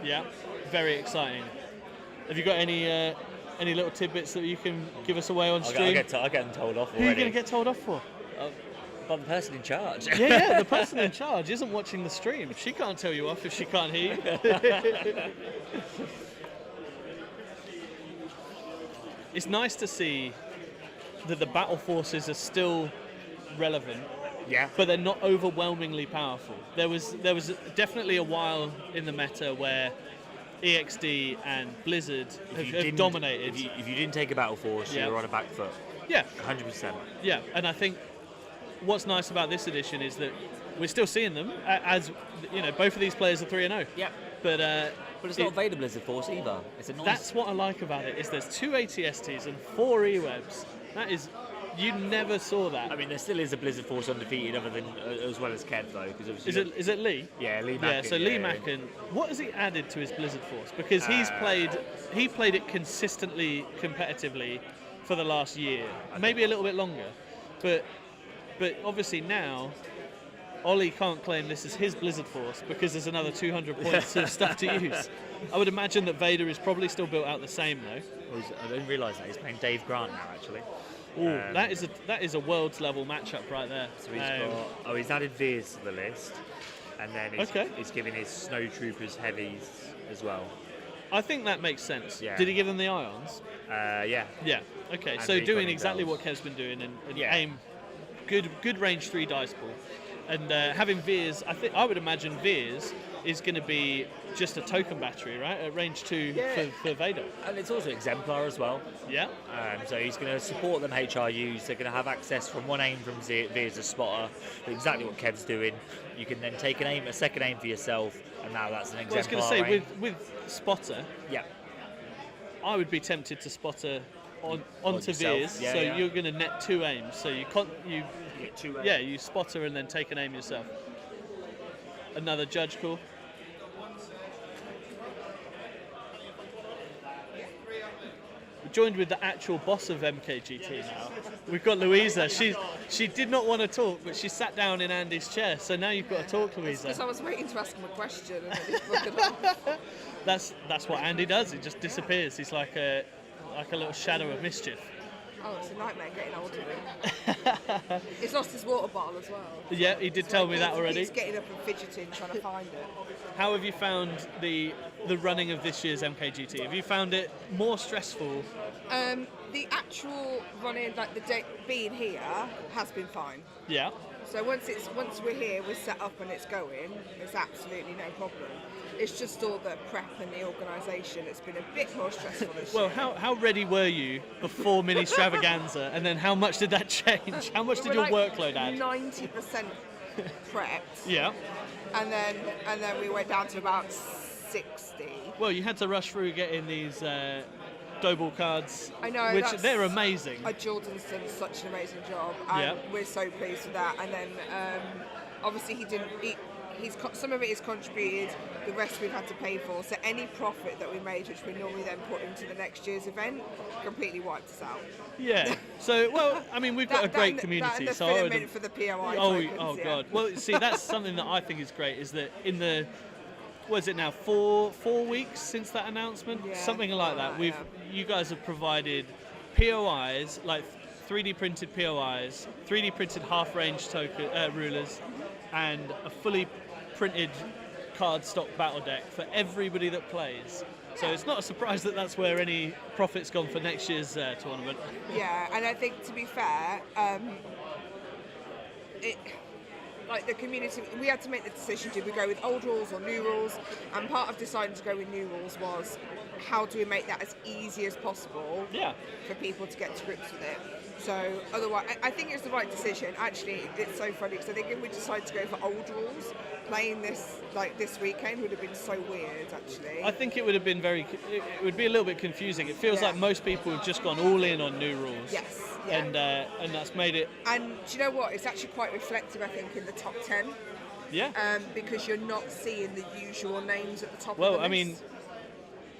Yeah, very exciting. Have you got any little tidbits that you can give us away on stream?
I'll get them told off already.
Who are you going to get told off for?
By the person in charge.
Yeah, the person in charge isn't watching the stream. She can't tell you off if she can't hear you. It's nice to see that the battle forces are still relevant,
Yeah.
but they're not overwhelmingly powerful. There was definitely a while in the meta where EXD and Blizzard have dominated.
If you didn't take a battle force,
Yeah.
you were on a back foot.
Yeah,
100%.
yeah, and I think what's nice about this edition is that we're still seeing them as both of these players are 3-0.
Yeah.
But
But it's not Vader Blizzard Force either. It's a nice.
that's what I like about it is there's 2 ATSTs and 4 E-Webs. That is, you never saw that.
I mean, there still is a Blizzard Force undefeated, other than as well as Kev though, because obviously.
Is it Lee?
Yeah, Lee
Yeah,
Mackin.
so Lee Mackin, what has he added to his Blizzard Force? Because he played it consistently, competitively for the last year, maybe a little bit longer, but obviously now Ollie can't claim this is his Blizzard Force because there's another 200 points of stuff to use. I would imagine that Vader is probably still built out the same though.
I didn't realise that he's playing Dave Grant now actually.
Ooh, that is a world's level matchup right there.
So he's added Veers to the list, and then he's giving his Snow Troopers heavies as well.
I think that makes sense.
Yeah.
Did he give them the ions?
Yeah.
Yeah. Okay.
And
So doing
recon
exactly
bells.
what Kev's been doing and
Yeah.
aim good range 3 dice pool, and having Veers. I would imagine Veers is going to be just a token battery, right? At range 2 for Vader.
And it's also exemplar as well.
Yeah.
So he's going to support them HRUs. They're going to have access from one aim from Veers as spotter. Exactly what Kev's doing. You can then take a second aim for yourself, and now that's an
Well, I was
exemplar.
going to say
aim.
with spotter,
Yeah.
I would be tempted to spotter onto
yourself.
Veers.
Yeah,
so
yeah.
you're going to net 2 aims. So you
get 2 aims.
yeah, you spotter and then take an aim yourself. Another judge call. We're joined with the actual boss of MKGT now. We've got Louisa. She did not want to talk, but she sat down in Andy's chair. So now you've got to talk, Louisa.
Because I was waiting to ask him a question and then he's broken off.
That's what Andy does. He just disappears. He's like a little shadow of mischief.
Oh, it's a nightmare getting older now. He's lost his water bottle as well.
Yeah, he did tell me that already.
He's getting up and fidgeting, trying to find it.
How have you found the running of this year's MKGT? Have you found it more stressful?
The actual running, like the day being here, has been fine.
Yeah.
So once we're here, we're set up and it's going. It's absolutely no problem. It's just all the prep and the organisation. It's been a bit more stressful this
Well,
year.
how ready were you before Mini Stravaganza, and then how much did that change? How much did your workload add?
90% prepped.
Yeah.
And then we went down to about 60.
Well, you had to rush through getting these Doughball cards,
I know,
which
that's-
they're amazing.
Jordan's done such an amazing job, and
Yeah.
we're so pleased with that. And then obviously some of it is contributed, the rest we've had to pay for. So any profit that we made, which we normally then put into the next year's event, completely wiped us out.
Yeah. So, well, I mean, we've got a great community.
That and the
So I would.
filament for the POI
Oh
tokens, yeah.
God. Well, see, that's something that I think is great. Is that in the what is it now? 4 weeks since that announcement,
Yeah,
something like that.
yeah.
You guys have provided POIs, like 3D printed POIs, 3D printed half range token rulers, and a fully printed card stock battle deck for everybody that plays. So it's not a surprise that that's where any profit's gone for next year's tournament.
like the community, we had to make the decision: do we go with old rules or new rules? And part of deciding to go with new rules was how do we make that as easy as possible for people to get to grips with it. So otherwise, I think it's the right decision. Actually, it's so funny because I think if we decided to go for old rules, playing this this weekend would have been so weird. Actually,
I think it would have been it would be a little bit confusing. It feels like most people have just gone all in on new rules.
Yes. Yeah.
And that's made it.
And do you know what? It's actually quite reflective, I think, in the top 10.
Yeah.
Because you're not seeing the usual names at the top.
Well,
of the
I mean,
list.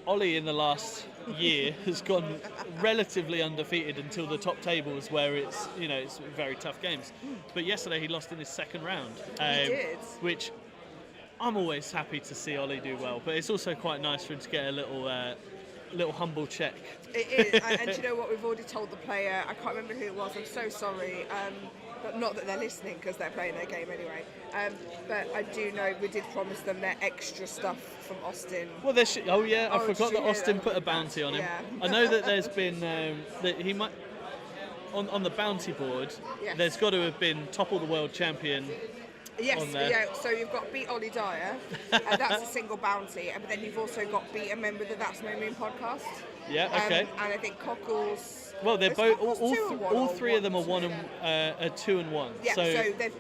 Ollie in the last year has gone relatively undefeated until the top tables, where it's it's very tough games. But yesterday he lost in his second round.
He did.
Which I'm always happy to see Ollie do well, but it's also quite nice for him to get a little humble check.
It is, and do you know what? We've already told the player. I can't remember who it was. I'm so sorry. But not that they're listening because they're playing their game anyway. But I do know we did promise them their extra stuff from Austin.
Well, I forgot that Austin put a bounty on him.
Yeah.
I know that there's been that he might on the bounty board.
Yes.
There's got to have been topple the world champion.
Yes,
on there.
yeah. So you've got beat Ollie Dyer, and that's a single bounty. But then you've also got beat a member of the That's No Moon podcast.
Yeah. Okay.
And I think Cockles.
Well, they're both
Cockles
all three of them are 2 and 1.
Yeah.
So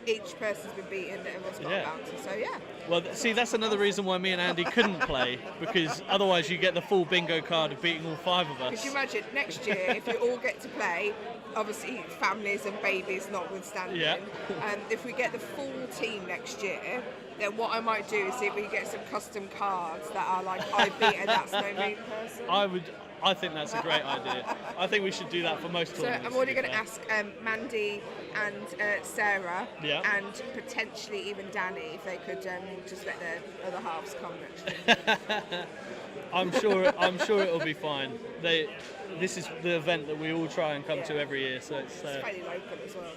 each person's been beaten and everyone's got a bounty. So yeah.
Well, see, that's another reason why me and Andy couldn't play, because otherwise you get the full bingo card of beating all 5 of us.
Could you imagine next year if you all get to play, obviously families and babies notwithstanding, if we get the full team next year, then what I might do is see if we can get some custom cards that are like, I've beaten That's No Moon person.
I think that's a great idea. I think we should do that for most
So
tournaments.
I'm already going to ask Mandy and Sarah and potentially even Danny if they could just let their other halves come next year.
I'm sure it'll be fine. This is the event that we all try and come to every year, so it's
fairly local as well.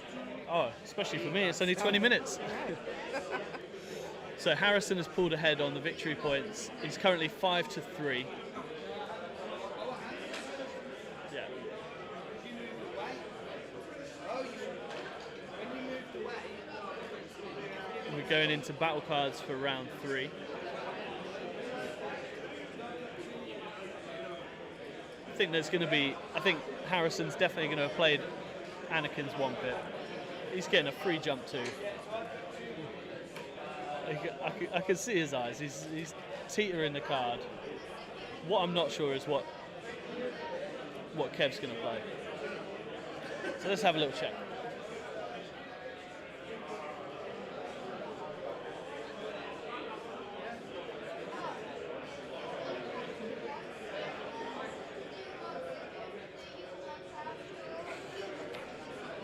Oh, especially for me, it's only 20 minutes. So Harrison has pulled ahead on the victory points. He's currently 5-3. Yeah. We're going into battle cards for round 3. I think Harrison's definitely going to have played Anakin's 1-pip. He's getting a free jump too. I can see his eyes. He's teetering the card. What I'm not sure is what Kev's going to play. So let's have a little check.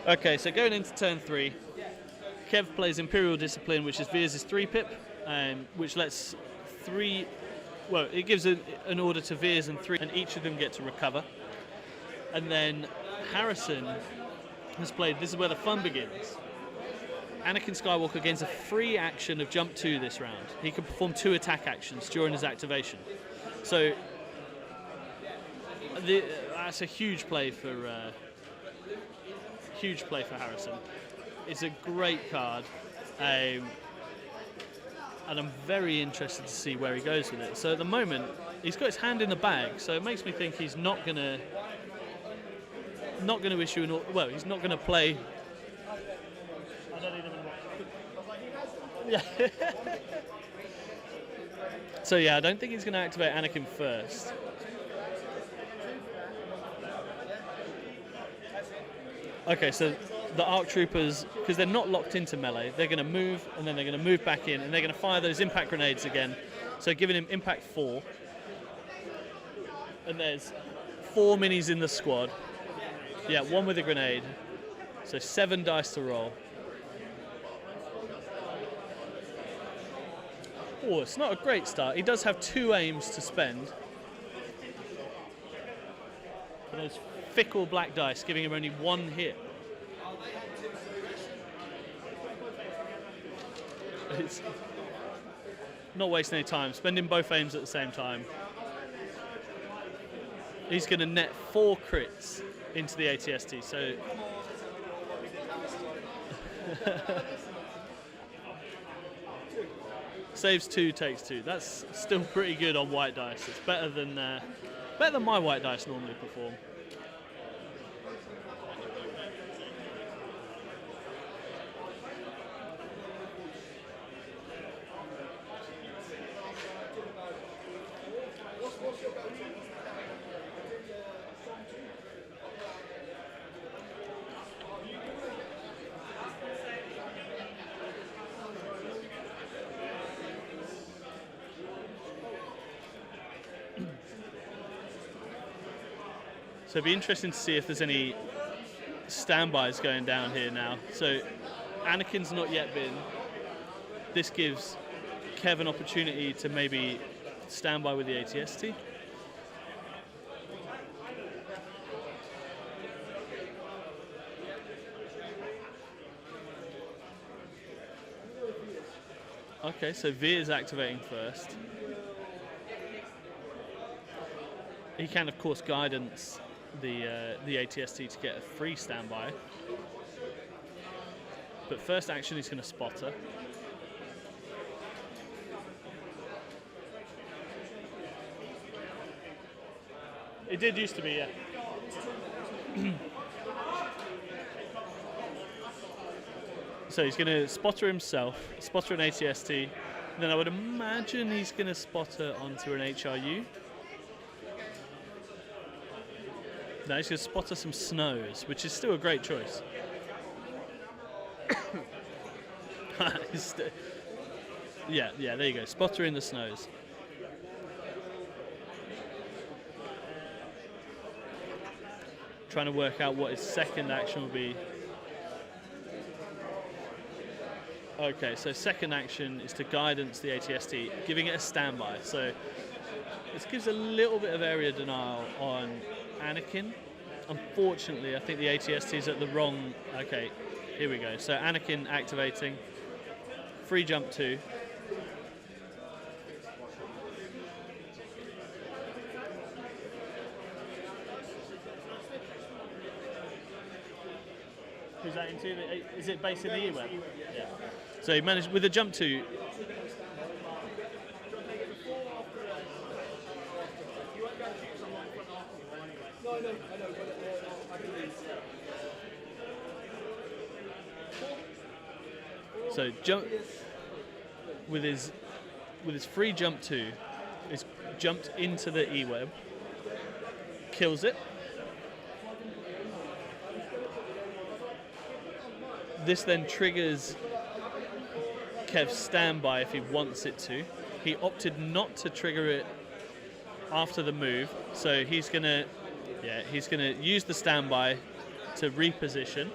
Okay, so going into turn 3, Kev plays Imperial Discipline, which is Veers' 3-pip, which lets 3... Well, it gives an order to Veers and 3, and each of them get to recover. And then Harrison has played... This is where the fun begins. Anakin Skywalker gains a free action of Jump 2 this round. He can perform 2 attack actions during his activation. So that's a huge play for... Huge play for Harrison. It's a great card, and I'm very interested to see where he goes with it. So at the moment, he's got his hand in the bag, so it makes me think he's not gonna issue an order. Well, he's not gonna play. I don't even. Yeah. So yeah, I don't think he's gonna activate Anakin first. Okay, so the ARC Troopers, because they're not locked into melee, they're going to move, and then they're going to move back in, and they're going to fire those impact grenades again. So giving him impact 4. And there's 4 minis in the squad. Yeah, 1 with a grenade. So 7 dice to roll. Oh, it's not a great start. He does have 2 aims to spend. And those fickle black dice, giving him only 1 hit. It's not wasting any time, spending both aims at the same time. He's going to net 4 crits into the ATST, so... Saves 2, takes 2. That's still pretty good on white dice. It's better than my white dice normally perform. So it'd be interesting to see if there's any standbys going down here now. So Anakin's not yet been. This gives Kev an opportunity to maybe stand by with the ATST. Okay, so Veer's activating first. He can, of course, guidance the ATST to get a free standby. But first action, he's going to spotter. It did used to be, yeah. So he's going to spotter himself, spotter an ATST, and then I would imagine he's going to spotter onto an HRU. No, he's going to spotter some snows, which is still a great choice. Yeah, there you go. Spotter in the snows. Trying to work out what his second action will be. Okay, so second action is to guidance the ATST, giving it a standby. So this gives a little bit of area denial on Anakin. Unfortunately, I think the ATST is at the wrong... Okay, here we go. So Anakin activating. Free jump 2. Who's that into? Is it based in the E-Web? Yeah. So he managed with a jump 2. So jump with his free jump 2, is jumped into the E-Web, kills it. This then triggers Kev's standby if he wants it to. He opted not to trigger it after the move, so he's gonna use the standby to reposition.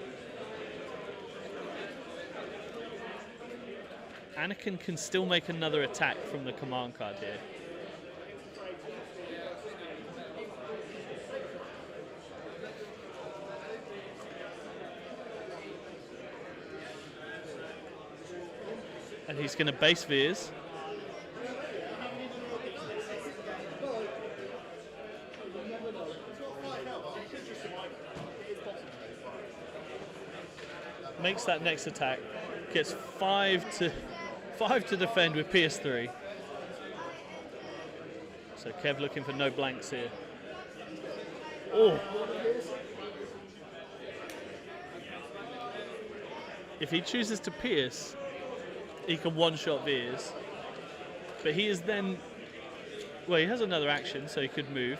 Anakin can still make another attack from the command card here. And he's going to base Veers. Makes that next attack. Gets 5 to defend with PS3. So Kev looking for no blanks here. Oh! If he chooses to pierce, he can one-shot Veers. But he is then... Well, he has another action, so he could move.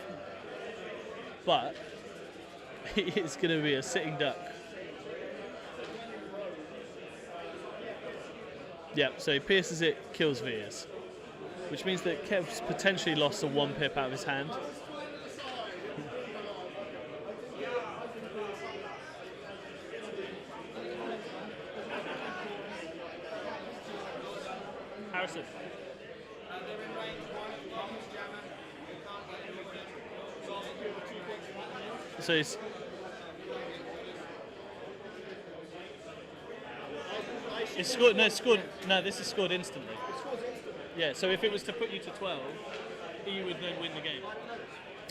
But he is going to be a sitting duck. Yep, so he pierces it, kills Veers. Which means that Kev's potentially lost a 1 pip out of his hand. Harrison. So he's... It's scored. No, scored. No, this is scored instantly. Yeah. So if it was to put you to 12, he would then win the game.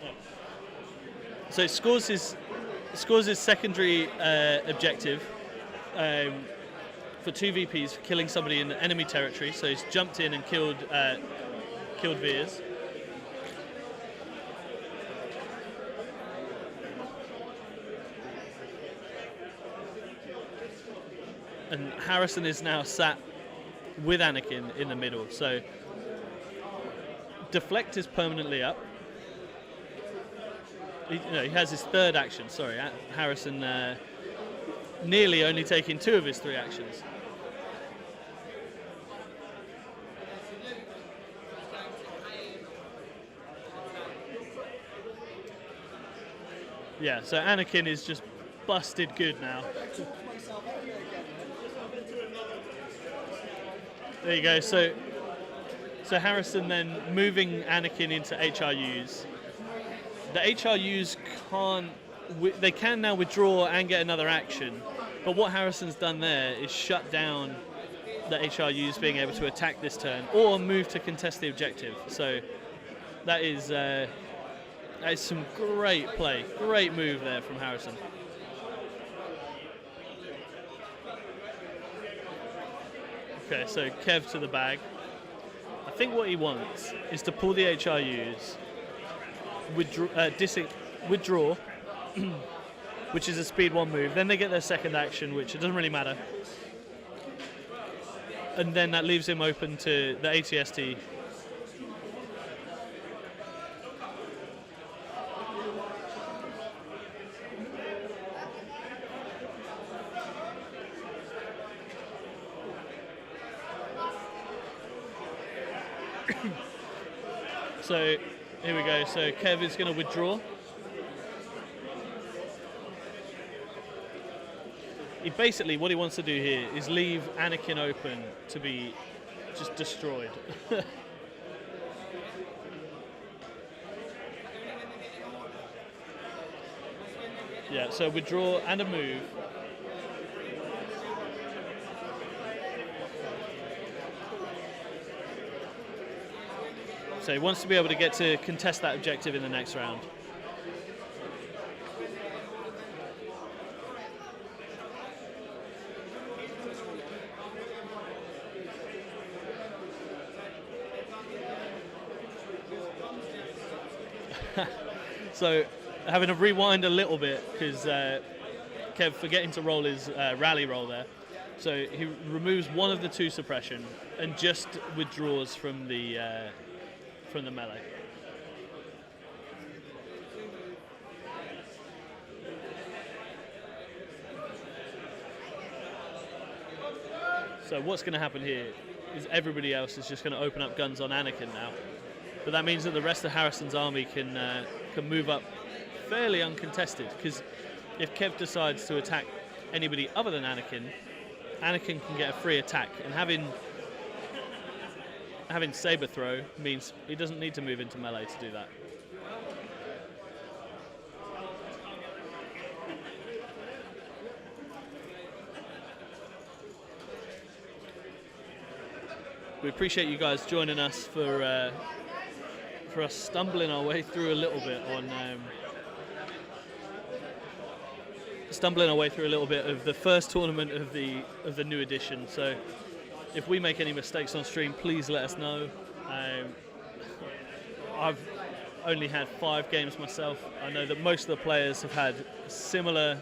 Oh. So it scores his secondary objective for 2 VPs for killing somebody in enemy territory. So he's jumped in and killed Veers. And Harrison is now sat with Anakin in the middle. So deflect is permanently up. He has his 3rd action. Sorry, Harrison nearly only taking 2 of his 3 actions. Yeah, so Anakin is just busted good now. There you go. So Harrison then moving Anakin into HRUs. The HRUs can't. They can now withdraw and get another action, but what Harrison's done there is shut down the HRUs being able to attack this turn or move to contest the objective. So that is some great play, great move there from Harrison. Okay, so Kev to the bag. I think what he wants is to pull the HRUs, withdraw, which is a speed 1 move. Then they get their 2nd action, which it doesn't really matter. And then that leaves him open to the ATST. So here we go. So Kev is going to withdraw. Basically, what he wants to do here is leave Anakin open to be just destroyed. Yeah, so withdraw and a move. So he wants to be able to get to contest that objective in the next round. So having to rewind a little bit because Kev forgetting to roll his rally roll there. So he removes one of the 2 suppression and just withdraws from the melee. So what's going to happen here is everybody else is just going to open up guns on Anakin now. But that means that the rest of Harrison's army can move up fairly uncontested, because if Kev decides to attack anybody other than Anakin, Anakin can get a free attack, and having saber throw means he doesn't need to move into melee to do that. We appreciate you guys joining us for us stumbling our way through a little bit on of the first tournament of the new edition. So if we make any mistakes on stream, please let us know. I've only had 5 games myself. I know that most of the players have had similar,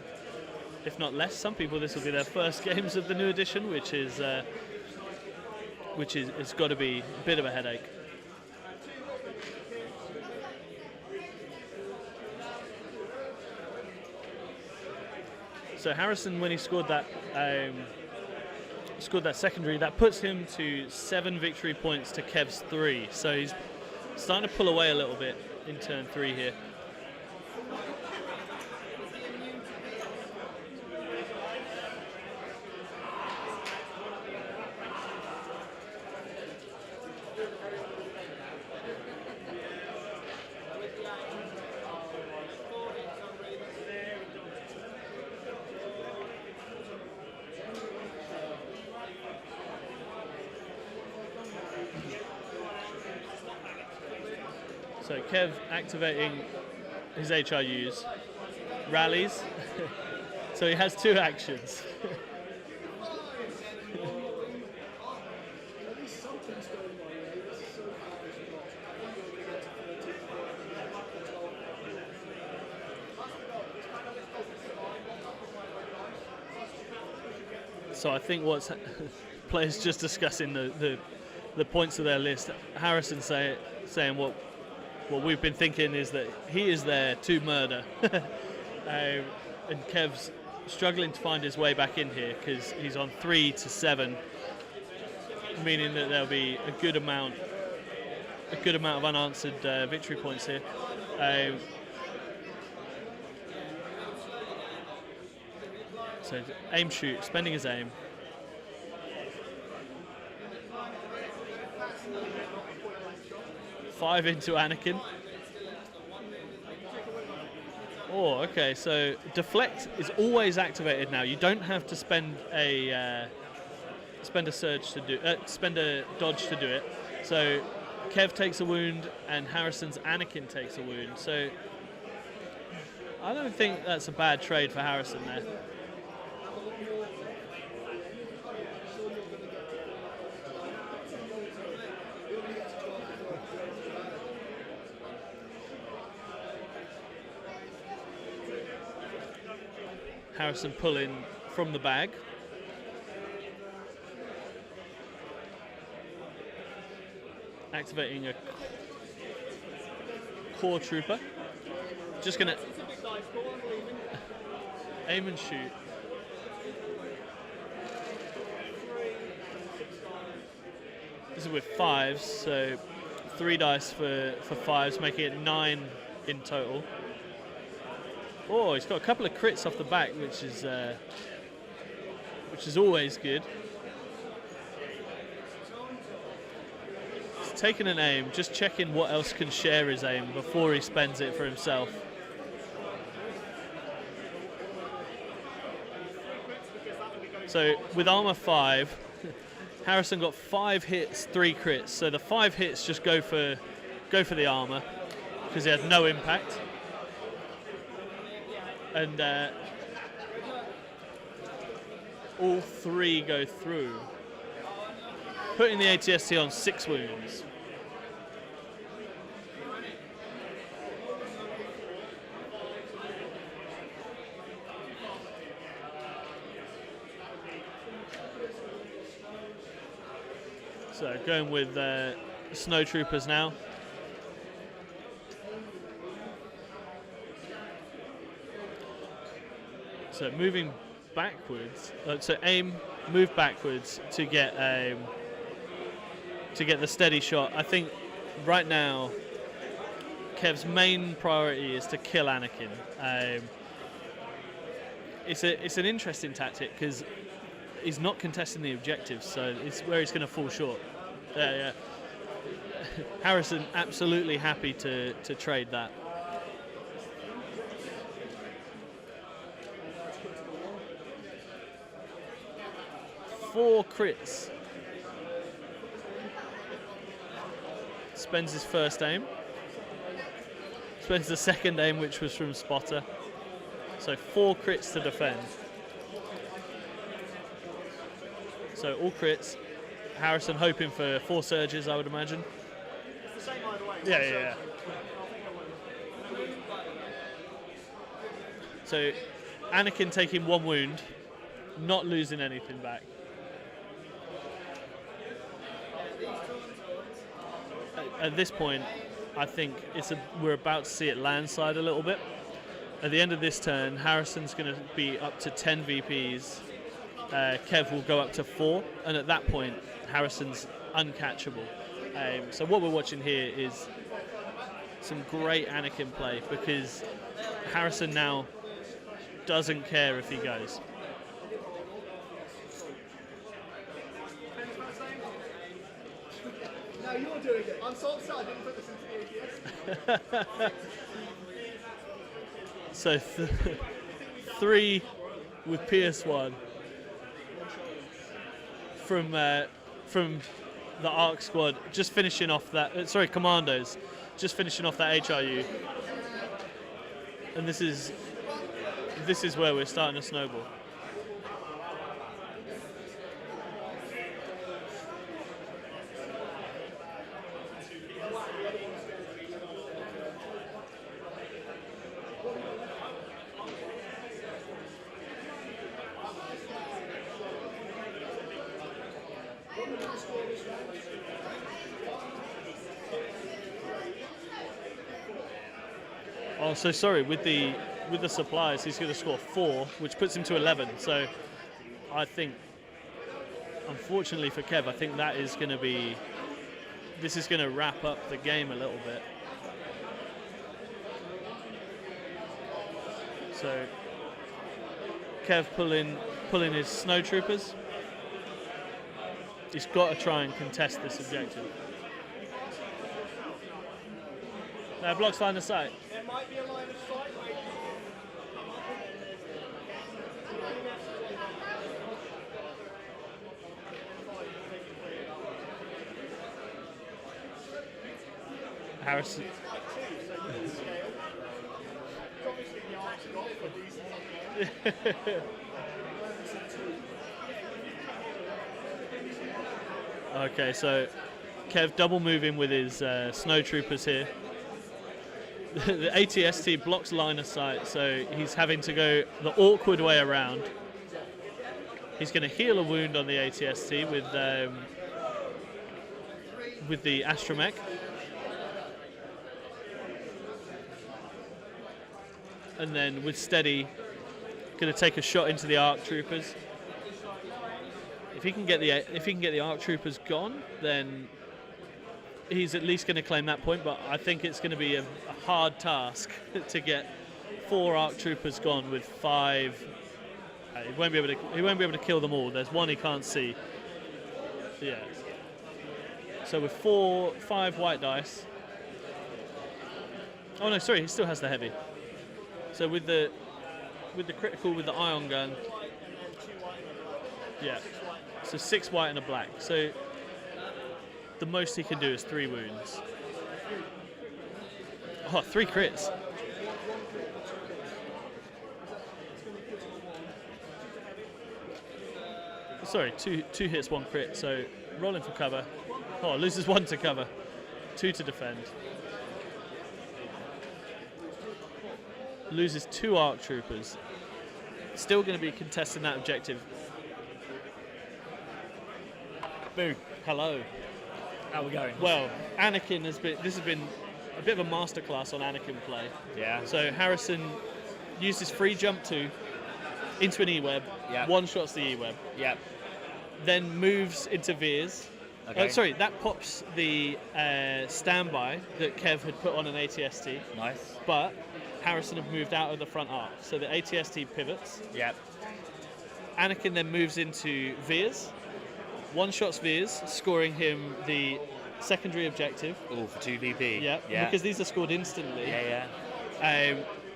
if not less. Some people, this will be their first games of the new edition, which is it's got to be a bit of a headache. So Harrison, when he scored that secondary, that puts him to 7 victory points to Kev's 3. So he's starting to pull away a little bit in turn 3 here. So Kev activating his HRUs, rallies, so he has 2 actions. So I think what's players just discussing the points of their list. Harrison saying what we've been thinking is that he is there to murder, and Kev's struggling to find his way back in here because he's on 3 to 7, meaning that there'll be a good amount of unanswered victory points here. So aim shoot, spending his aim. Five into Anakin. Oh, okay. So deflect is always activated now. You don't have to spend a spend a dodge to do it. So Kev takes a wound and Harrison's Anakin takes a wound. So I don't think that's a bad trade for Harrison there. Harrison pulling from the bag. Activating a core trooper. Just gonna aim and shoot. This is with 5s, so 3 dice for 5s, making it 9 in total. Oh, he's got a couple of crits off the back, which is always good. He's taking an aim, just checking what else can share his aim before he spends it for himself. So with armor 5, Harrison got 5 hits, 3 crits. So the 5 hits just go for the armor because he had no impact. And all 3 go through, putting the ATST on 6 wounds. So going with snow troopers now. So moving backwards, so aim, move backwards to get the steady shot. I think right now Kev's main priority is to kill Anakin. It's an interesting tactic because he's not contesting the objectives, so it's where he's going to fall short. Yeah. Harrison absolutely happy to trade that. Four crits. Spends his first aim. Spends the second aim, which was from Spotter. So 4 crits to defend. So all crits. Harrison hoping for 4 surges, I would imagine.
It's the same either way.
Yeah. So Anakin taking 1 wound, not losing anything back. At this point, I think we're about to see it landslide a little bit. At the end of this turn, Harrison's going to be up to 10 VPs. Kev will go up to 4, and at that point, Harrison's uncatchable. So what we're watching here is some great Anakin play because Harrison now doesn't care if he goes.
No, you're doing it. I'm so upset I didn't put this into the ATS.
So 3 with PS1 from the ARC squad, just finishing off that. Commandos, just finishing off that HRU, and this is where we're starting to snowball. Oh, so sorry. With the supplies, he's going to score 4, which puts him to 11. So I think, unfortunately for Kev, I think that is going to be. This is going to wrap up the game a little bit. So Kev pulling his snow troopers. He's got to try and contest this objective. No, blocks line of sight.
There might be a line of sight.
Harrison. Okay, so Kev double moving with his snow troopers here. The ATST blocks line of sight, so he's having to go the awkward way around. He's going to heal a wound on the ATST with the astromech. And then with steady, going to take a shot into the ARC troopers. If he can get the ARC troopers gone, then he's at least going to claim that point. But I think it's going to be a hard task to get 4 ARC troopers gone with 5. He won't be able to kill them all. There's one he can't see. Yeah. So with 5 white dice. Oh no, sorry, he still has the heavy. So with the critical with the ion gun, yeah. So 6 white and a black. So the most he can do is 3 wounds. Oh, 3 crits. Sorry, two hits, 1 crit. So rolling for cover. Oh, loses 1 to cover, 2 to defend. Loses 2 ARC troopers. Still going to be contesting that objective.
Boo.
Hello.
How are we going?
Well, Anakin has been a bit of a masterclass on Anakin play.
Yeah.
So Harrison uses free jump 2 into an E-web.
Yeah.
One-shots the E-web.
Yeah.
Then moves into Veers.
Okay.
Sorry, that pops the standby that Kev had put on an ATST.
Nice.
But Harrison have moved out of the front arc. So the ATST pivots.
Yeah.
Anakin then moves into Veers. One-shots Veers, scoring him the secondary objective.
Oh, for 2 VP.
Yeah, because these are scored instantly.
Yeah.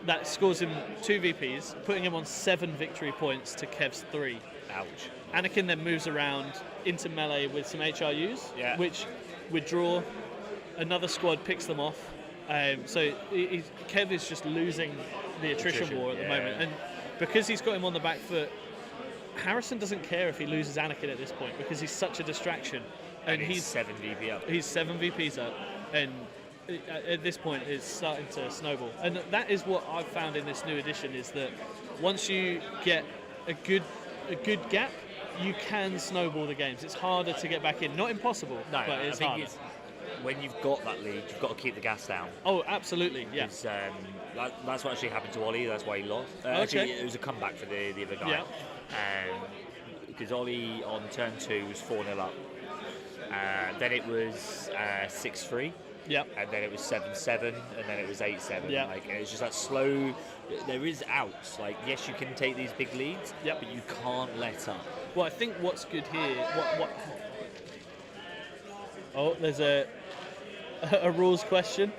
That scores him 2 VPs, putting him on 7 victory points to Kev's 3.
Ouch.
Anakin then moves around into melee with some HRUs, which withdraw. Another squad picks them off. So Kev is just losing the attrition war at the moment. And because he's got him on the back foot, Harrison doesn't care if he loses Anakin at this point because he's such a distraction.
And he's 7 VP up.
He's 7 VPs up. And at this point, it's starting to snowball. And that is what I've found in this new edition, is that once you get a good gap, you can snowball the games. It's harder to get back in. Not impossible, but it's harder.
When you've got that lead, you've got to keep the gas down.
Oh, absolutely, yeah.
That's what actually happened to Ollie. That's why he lost. Actually, it was a comeback for the other guy.
Yeah.
Because Ollie on turn 2 was 4-0 up. Then it was 6-3.
Yeah.
And then it was 7-7, and then it was 8-7.
Yeah.
Like, it's just that slow. There is outs. Like, yes, you can take these big leads, but you can't let up.
Well, I think what's good here. Oh, there's a rules question.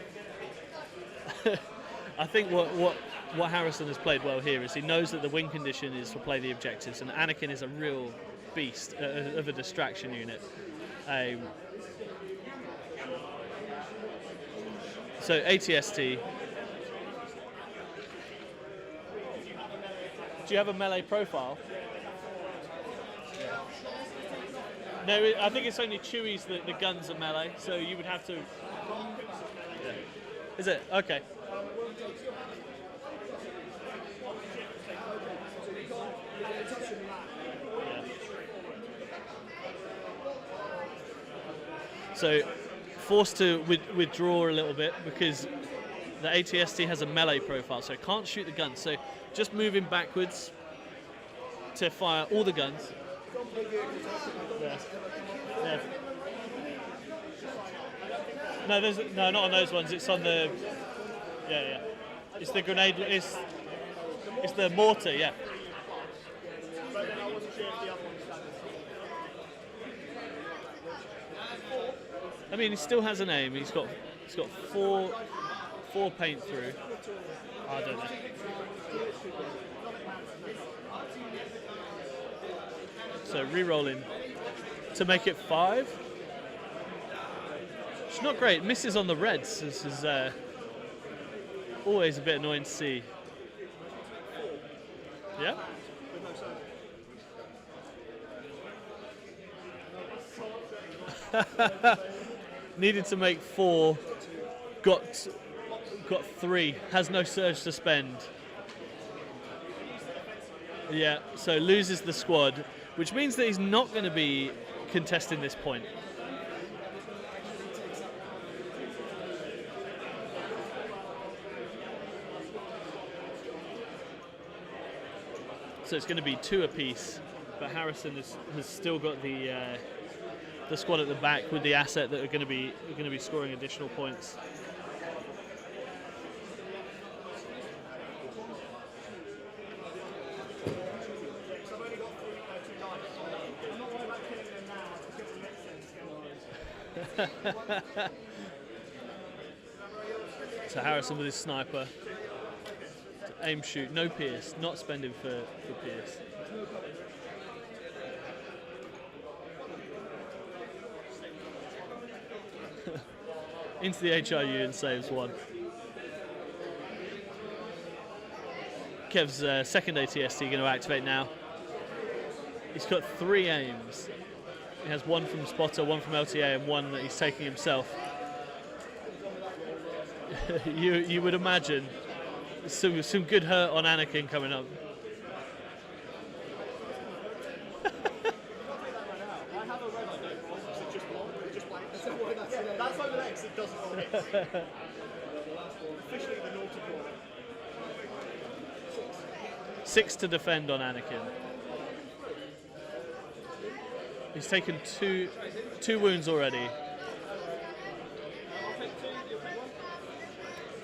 I think what Harrison has played well here is he knows that the win condition is to play the objectives, and Anakin is a real beast of a distraction unit. So ATST. Do you have a melee profile? No, I think it's only Chewie's that the guns are melee, so you would have to. Yeah. Is it? Okay. So forced to withdraw a little bit because the ATST has a melee profile, so it can't shoot the guns. So just moving backwards to fire all the guns. Yeah. Yeah. No, no, not on those ones. It's on the yeah. It's the grenade. It's the mortar. Yeah. I mean, he still has an aim. He's got four paint through. I don't know. So re-rolling to make it 5. It's not great. Misses on the reds. This is always a bit annoying to see. Yeah. Needed to make 4. Got 3. Has no surge to spend. Yeah. So loses the squad, which means that he's not going to be contesting this point. So it's going to be 2 apiece, but Harrison has still got the squad at the back with the asset that are going to be scoring additional points. So Harrison with his sniper. Aim shoot, no pierce, not spending for pierce. Into the HRU and saves 1. Kev's second ATST going to activate now. He's got 3 aims. He has 1 from spotter, 1 from LTA, and 1 that he's taking himself. you would imagine some good hurt on Anakin coming up.
That's over X, it doesn't hit. Officially the naughty corner.
6 to defend on Anakin. He's taken two wounds already.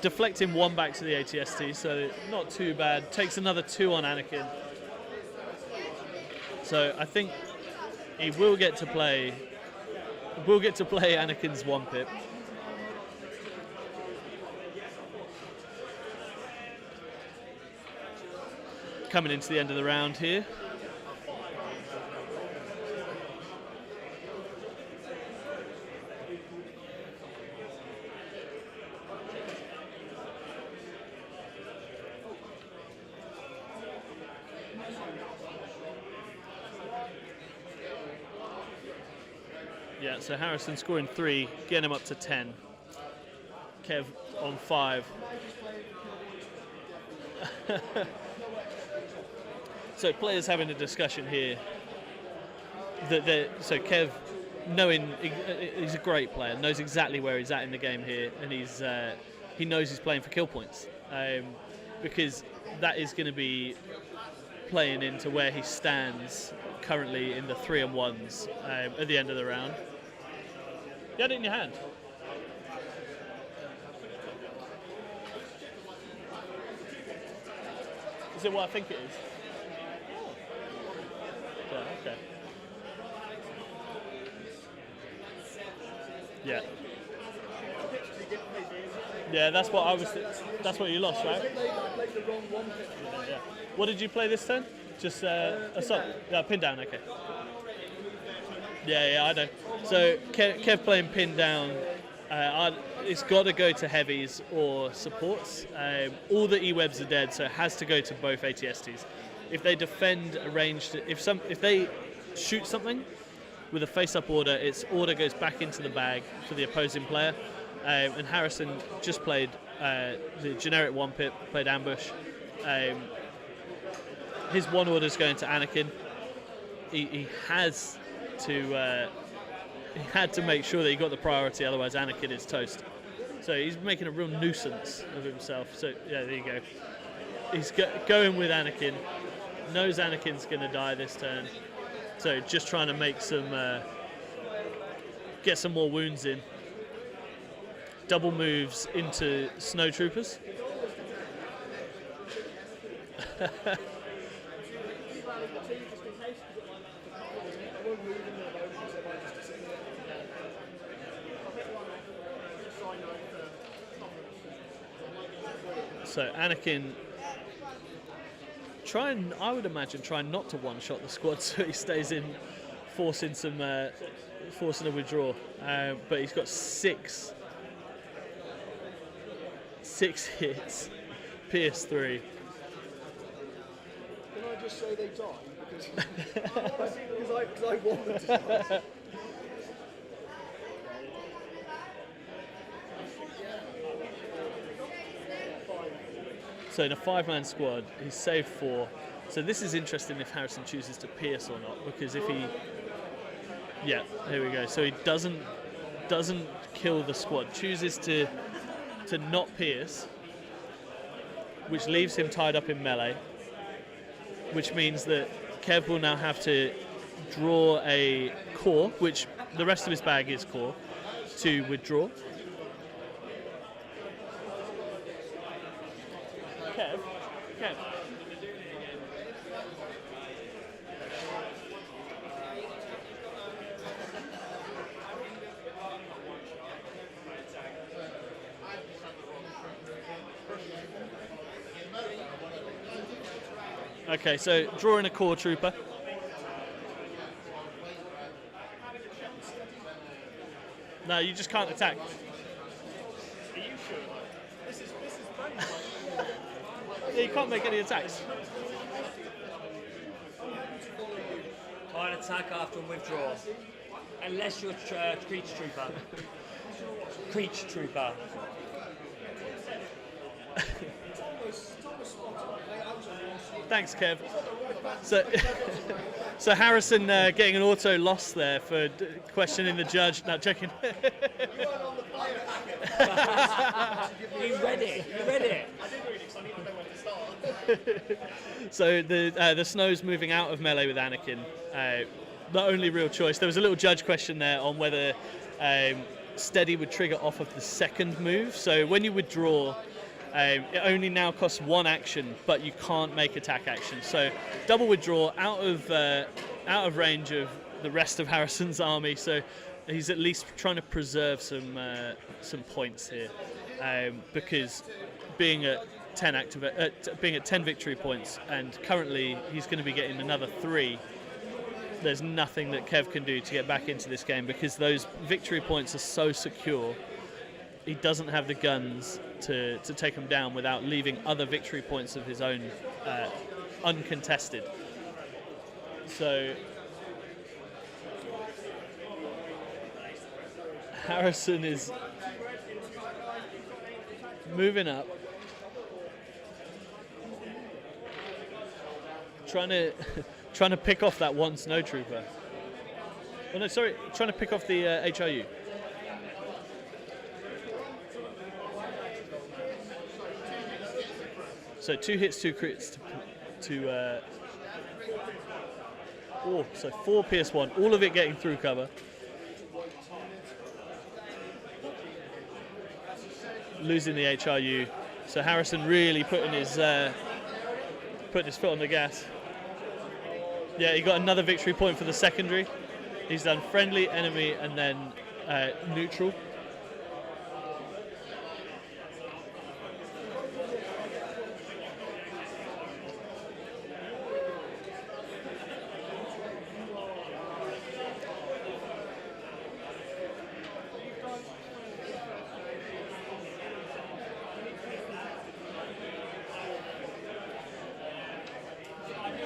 Deflecting 1 back to the ATST, so not too bad. Takes another 2 on Anakin. So I think he will get to play. We'll get to play Anakin's 1 pip. Coming into the end of the round here. Yeah, so Harrison scoring 3, getting him up to 10. Kev on 5. So players having a discussion here. So Kev, knowing he's a great player, knows exactly where he's at in the game here, and he knows he's playing for kill points, because that is going to be playing into where he stands currently in the 3-on-1s at the end of the round. You had it in your hand. Is it what I think it is? Yeah, okay. Yeah. Yeah, that's what I was. That's what you lost, right? Yeah. What did you play this turn? Just assault. Yeah, pin down. Okay. Yeah, I know. So Kev playing pin down. It's got to go to heavies or supports. All the E-webs are dead, so it has to go to both ATSTs. If they defend a ranged, if they shoot something with a face-up order, its order goes back into the bag for the opposing player. And Harrison just played the generic 1 pip, played ambush. His 1 order is going to Anakin. He has to had to make sure that he got the priority, otherwise Anakin is toast. So he's making a real nuisance of himself. So yeah, there you go. He's going with Anakin. Knows Anakin's going to die this turn. So just trying to make some, get some more wounds in. Double moves into snowtroopers. So Anakin I would imagine trying not to one-shot the squad so he stays in, forcing a withdrawal. But he's got six hits, PS3.
Can I just say they died? Because I want them to die.
So in a 5-man squad, he's saved 4. So this is interesting if Harrison chooses to pierce or not, because if he, yeah, here we go. So he doesn't kill the squad, chooses to not pierce, which leaves him tied up in melee, which means that Kev will now have to draw a core, which the rest of his bag is core, to withdraw. Kev. Okay, so drawing a core trooper. No, you just can't attack.
Are you sure? This is
Yeah, you can't make any attacks.
Can't attack after a withdrawal. Unless you're Creech Trooper. Creech Trooper.
Thanks, Kev. So Harrison getting an auto loss there for questioning the judge. No, checking.
You read it.
I didn't read it because I didn't even know where to start.
So the snow's moving out of melee with Anakin. The only real choice. There was a little judge question there on whether steady would trigger off of the second move. So when you withdraw, it only now costs 1 action, but you can't make attack action. So double withdraw out of range of the rest of Harrison's army. So he's at least trying to preserve some points here, because being at 10 victory points, and currently he's going to be getting another 3. There's nothing that Kev can do to get back into this game because those victory points are so secure. He doesn't have the guns to take him down without leaving other victory points of his own uncontested. So Harrison is moving up, trying to pick off that one snowtrooper. Oh no, sorry, trying to pick off the HRU. So 2 hits, 2 crits so 4 PS1, all of it getting through cover. Losing the HRU. So Harrison really putting his foot on the gas. Yeah, he got another victory point for the secondary. He's done friendly, enemy, and then neutral.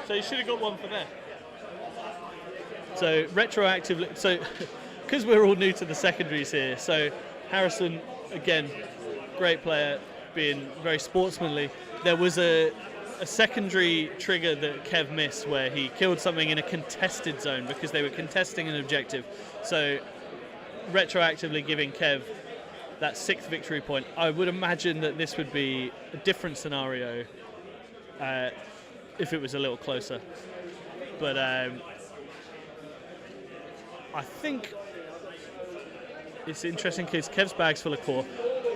So you should have got one for there. So retroactively, so because we're all new to the secondaries here, so Harrison, again, great player, being very sportsmanly. There was a secondary trigger that Kev missed where he killed something in a contested zone because they were contesting an objective. So retroactively giving Kev that 6th victory point. I would imagine that this would be a different scenario if it was a little closer. But I think it's interesting because Kev's bag's full of core.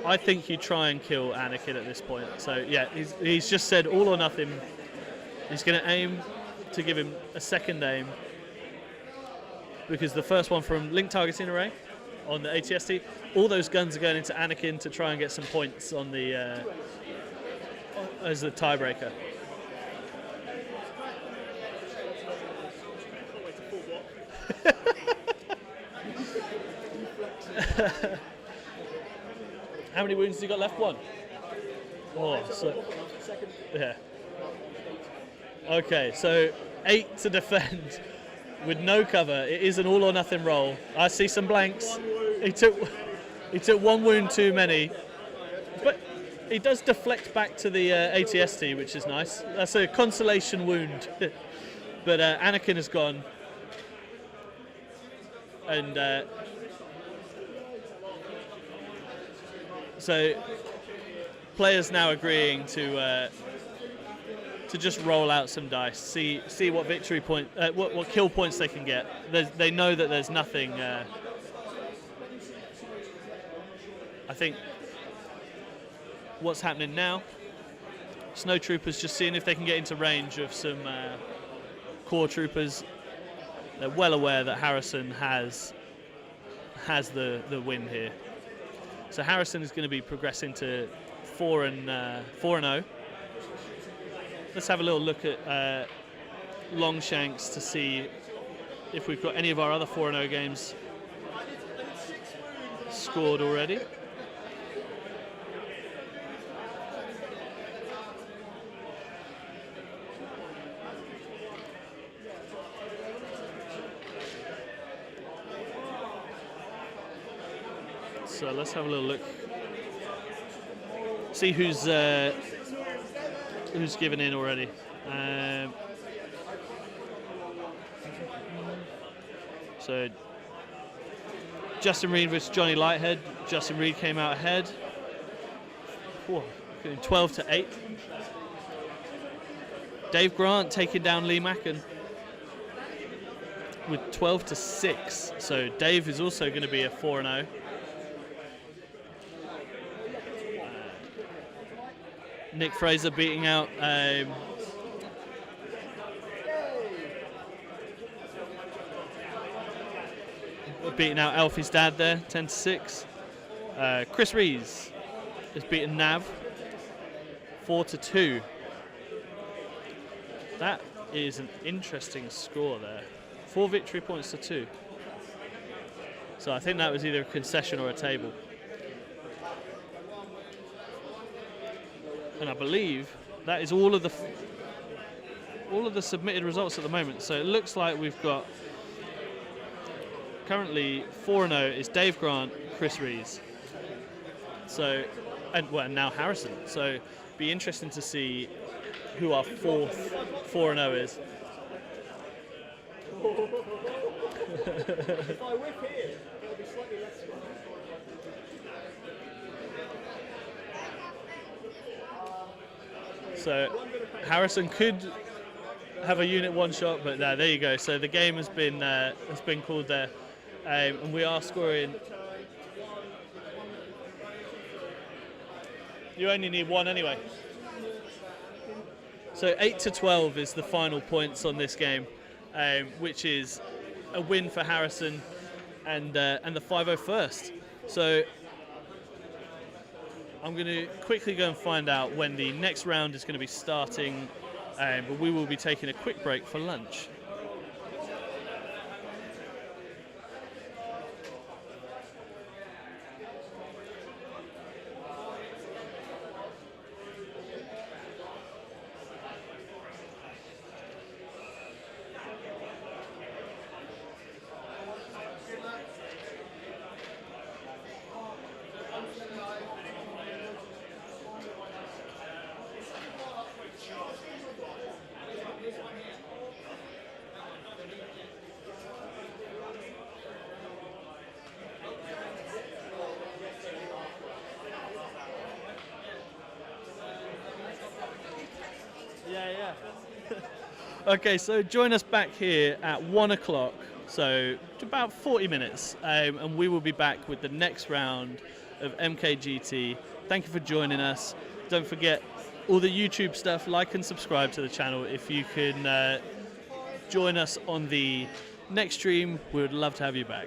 I think you try and kill Anakin at this point. So yeah, he's just said all or nothing. He's going to aim to give him a second aim, because the first one from link targeting array on the ATST, all those guns are going into Anakin to try and get some points on the as the tiebreaker. How many wounds has he got left? 1. Oh, so, yeah. Okay, so 8 to defend with no cover. It is an all or nothing roll. I see some blanks. He took 1 wound too many, but he does deflect back to the ATST, which is nice. That's a consolation wound. But Anakin has gone, and so players now agreeing to just roll out some dice, see what victory point, what kill points they can get. They know that there's nothing. I think what's happening now, Snow Troopers just seeing if they can get into range of some core troopers. They're well aware that Harrison has the win here. So Harrison is going to be progressing to 4-0. Let's have a little look at Longshanks to see if we've got any of our other 4-0 games scored already. So let's have a little look. See who's given in already. So Justin Reed versus Johnny Lighthead. Justin Reed came out ahead. 12-8. Dave Grant taking down Lee Macken with 12-6. So Dave is also going to be a 4-0. Nick Fraser beating out Alfie's dad there, 10-6. Chris Rees has beaten Nav 4-2. That is an interesting score there. 4 victory points to 2. So I think that was either a concession or a table. And I believe that is all of the submitted results at the moment. So it looks like we've got currently 4-0 is Dave Grant, Chris Rees. So and now Harrison. So be interesting to see who our fourth 4-0 is.
If I whip here, it'll be slightly less fun.
So Harrison could have a unit one shot, but there you go. So the game has been called there, and we are scoring. You only need 1 anyway. So 8-12 is the final points on this game, which is a win for Harrison and the 501st. So I'm going to quickly go and find out when the next round is going to be starting, but we will be taking a quick break for lunch. Okay, so join us back here at 1 o'clock, so about 40 minutes, and we will be back with the next round of MKGT. Thank you for joining us. Don't forget all the YouTube stuff, like and subscribe to the channel. If you can join us on the next stream, we would love to have you back.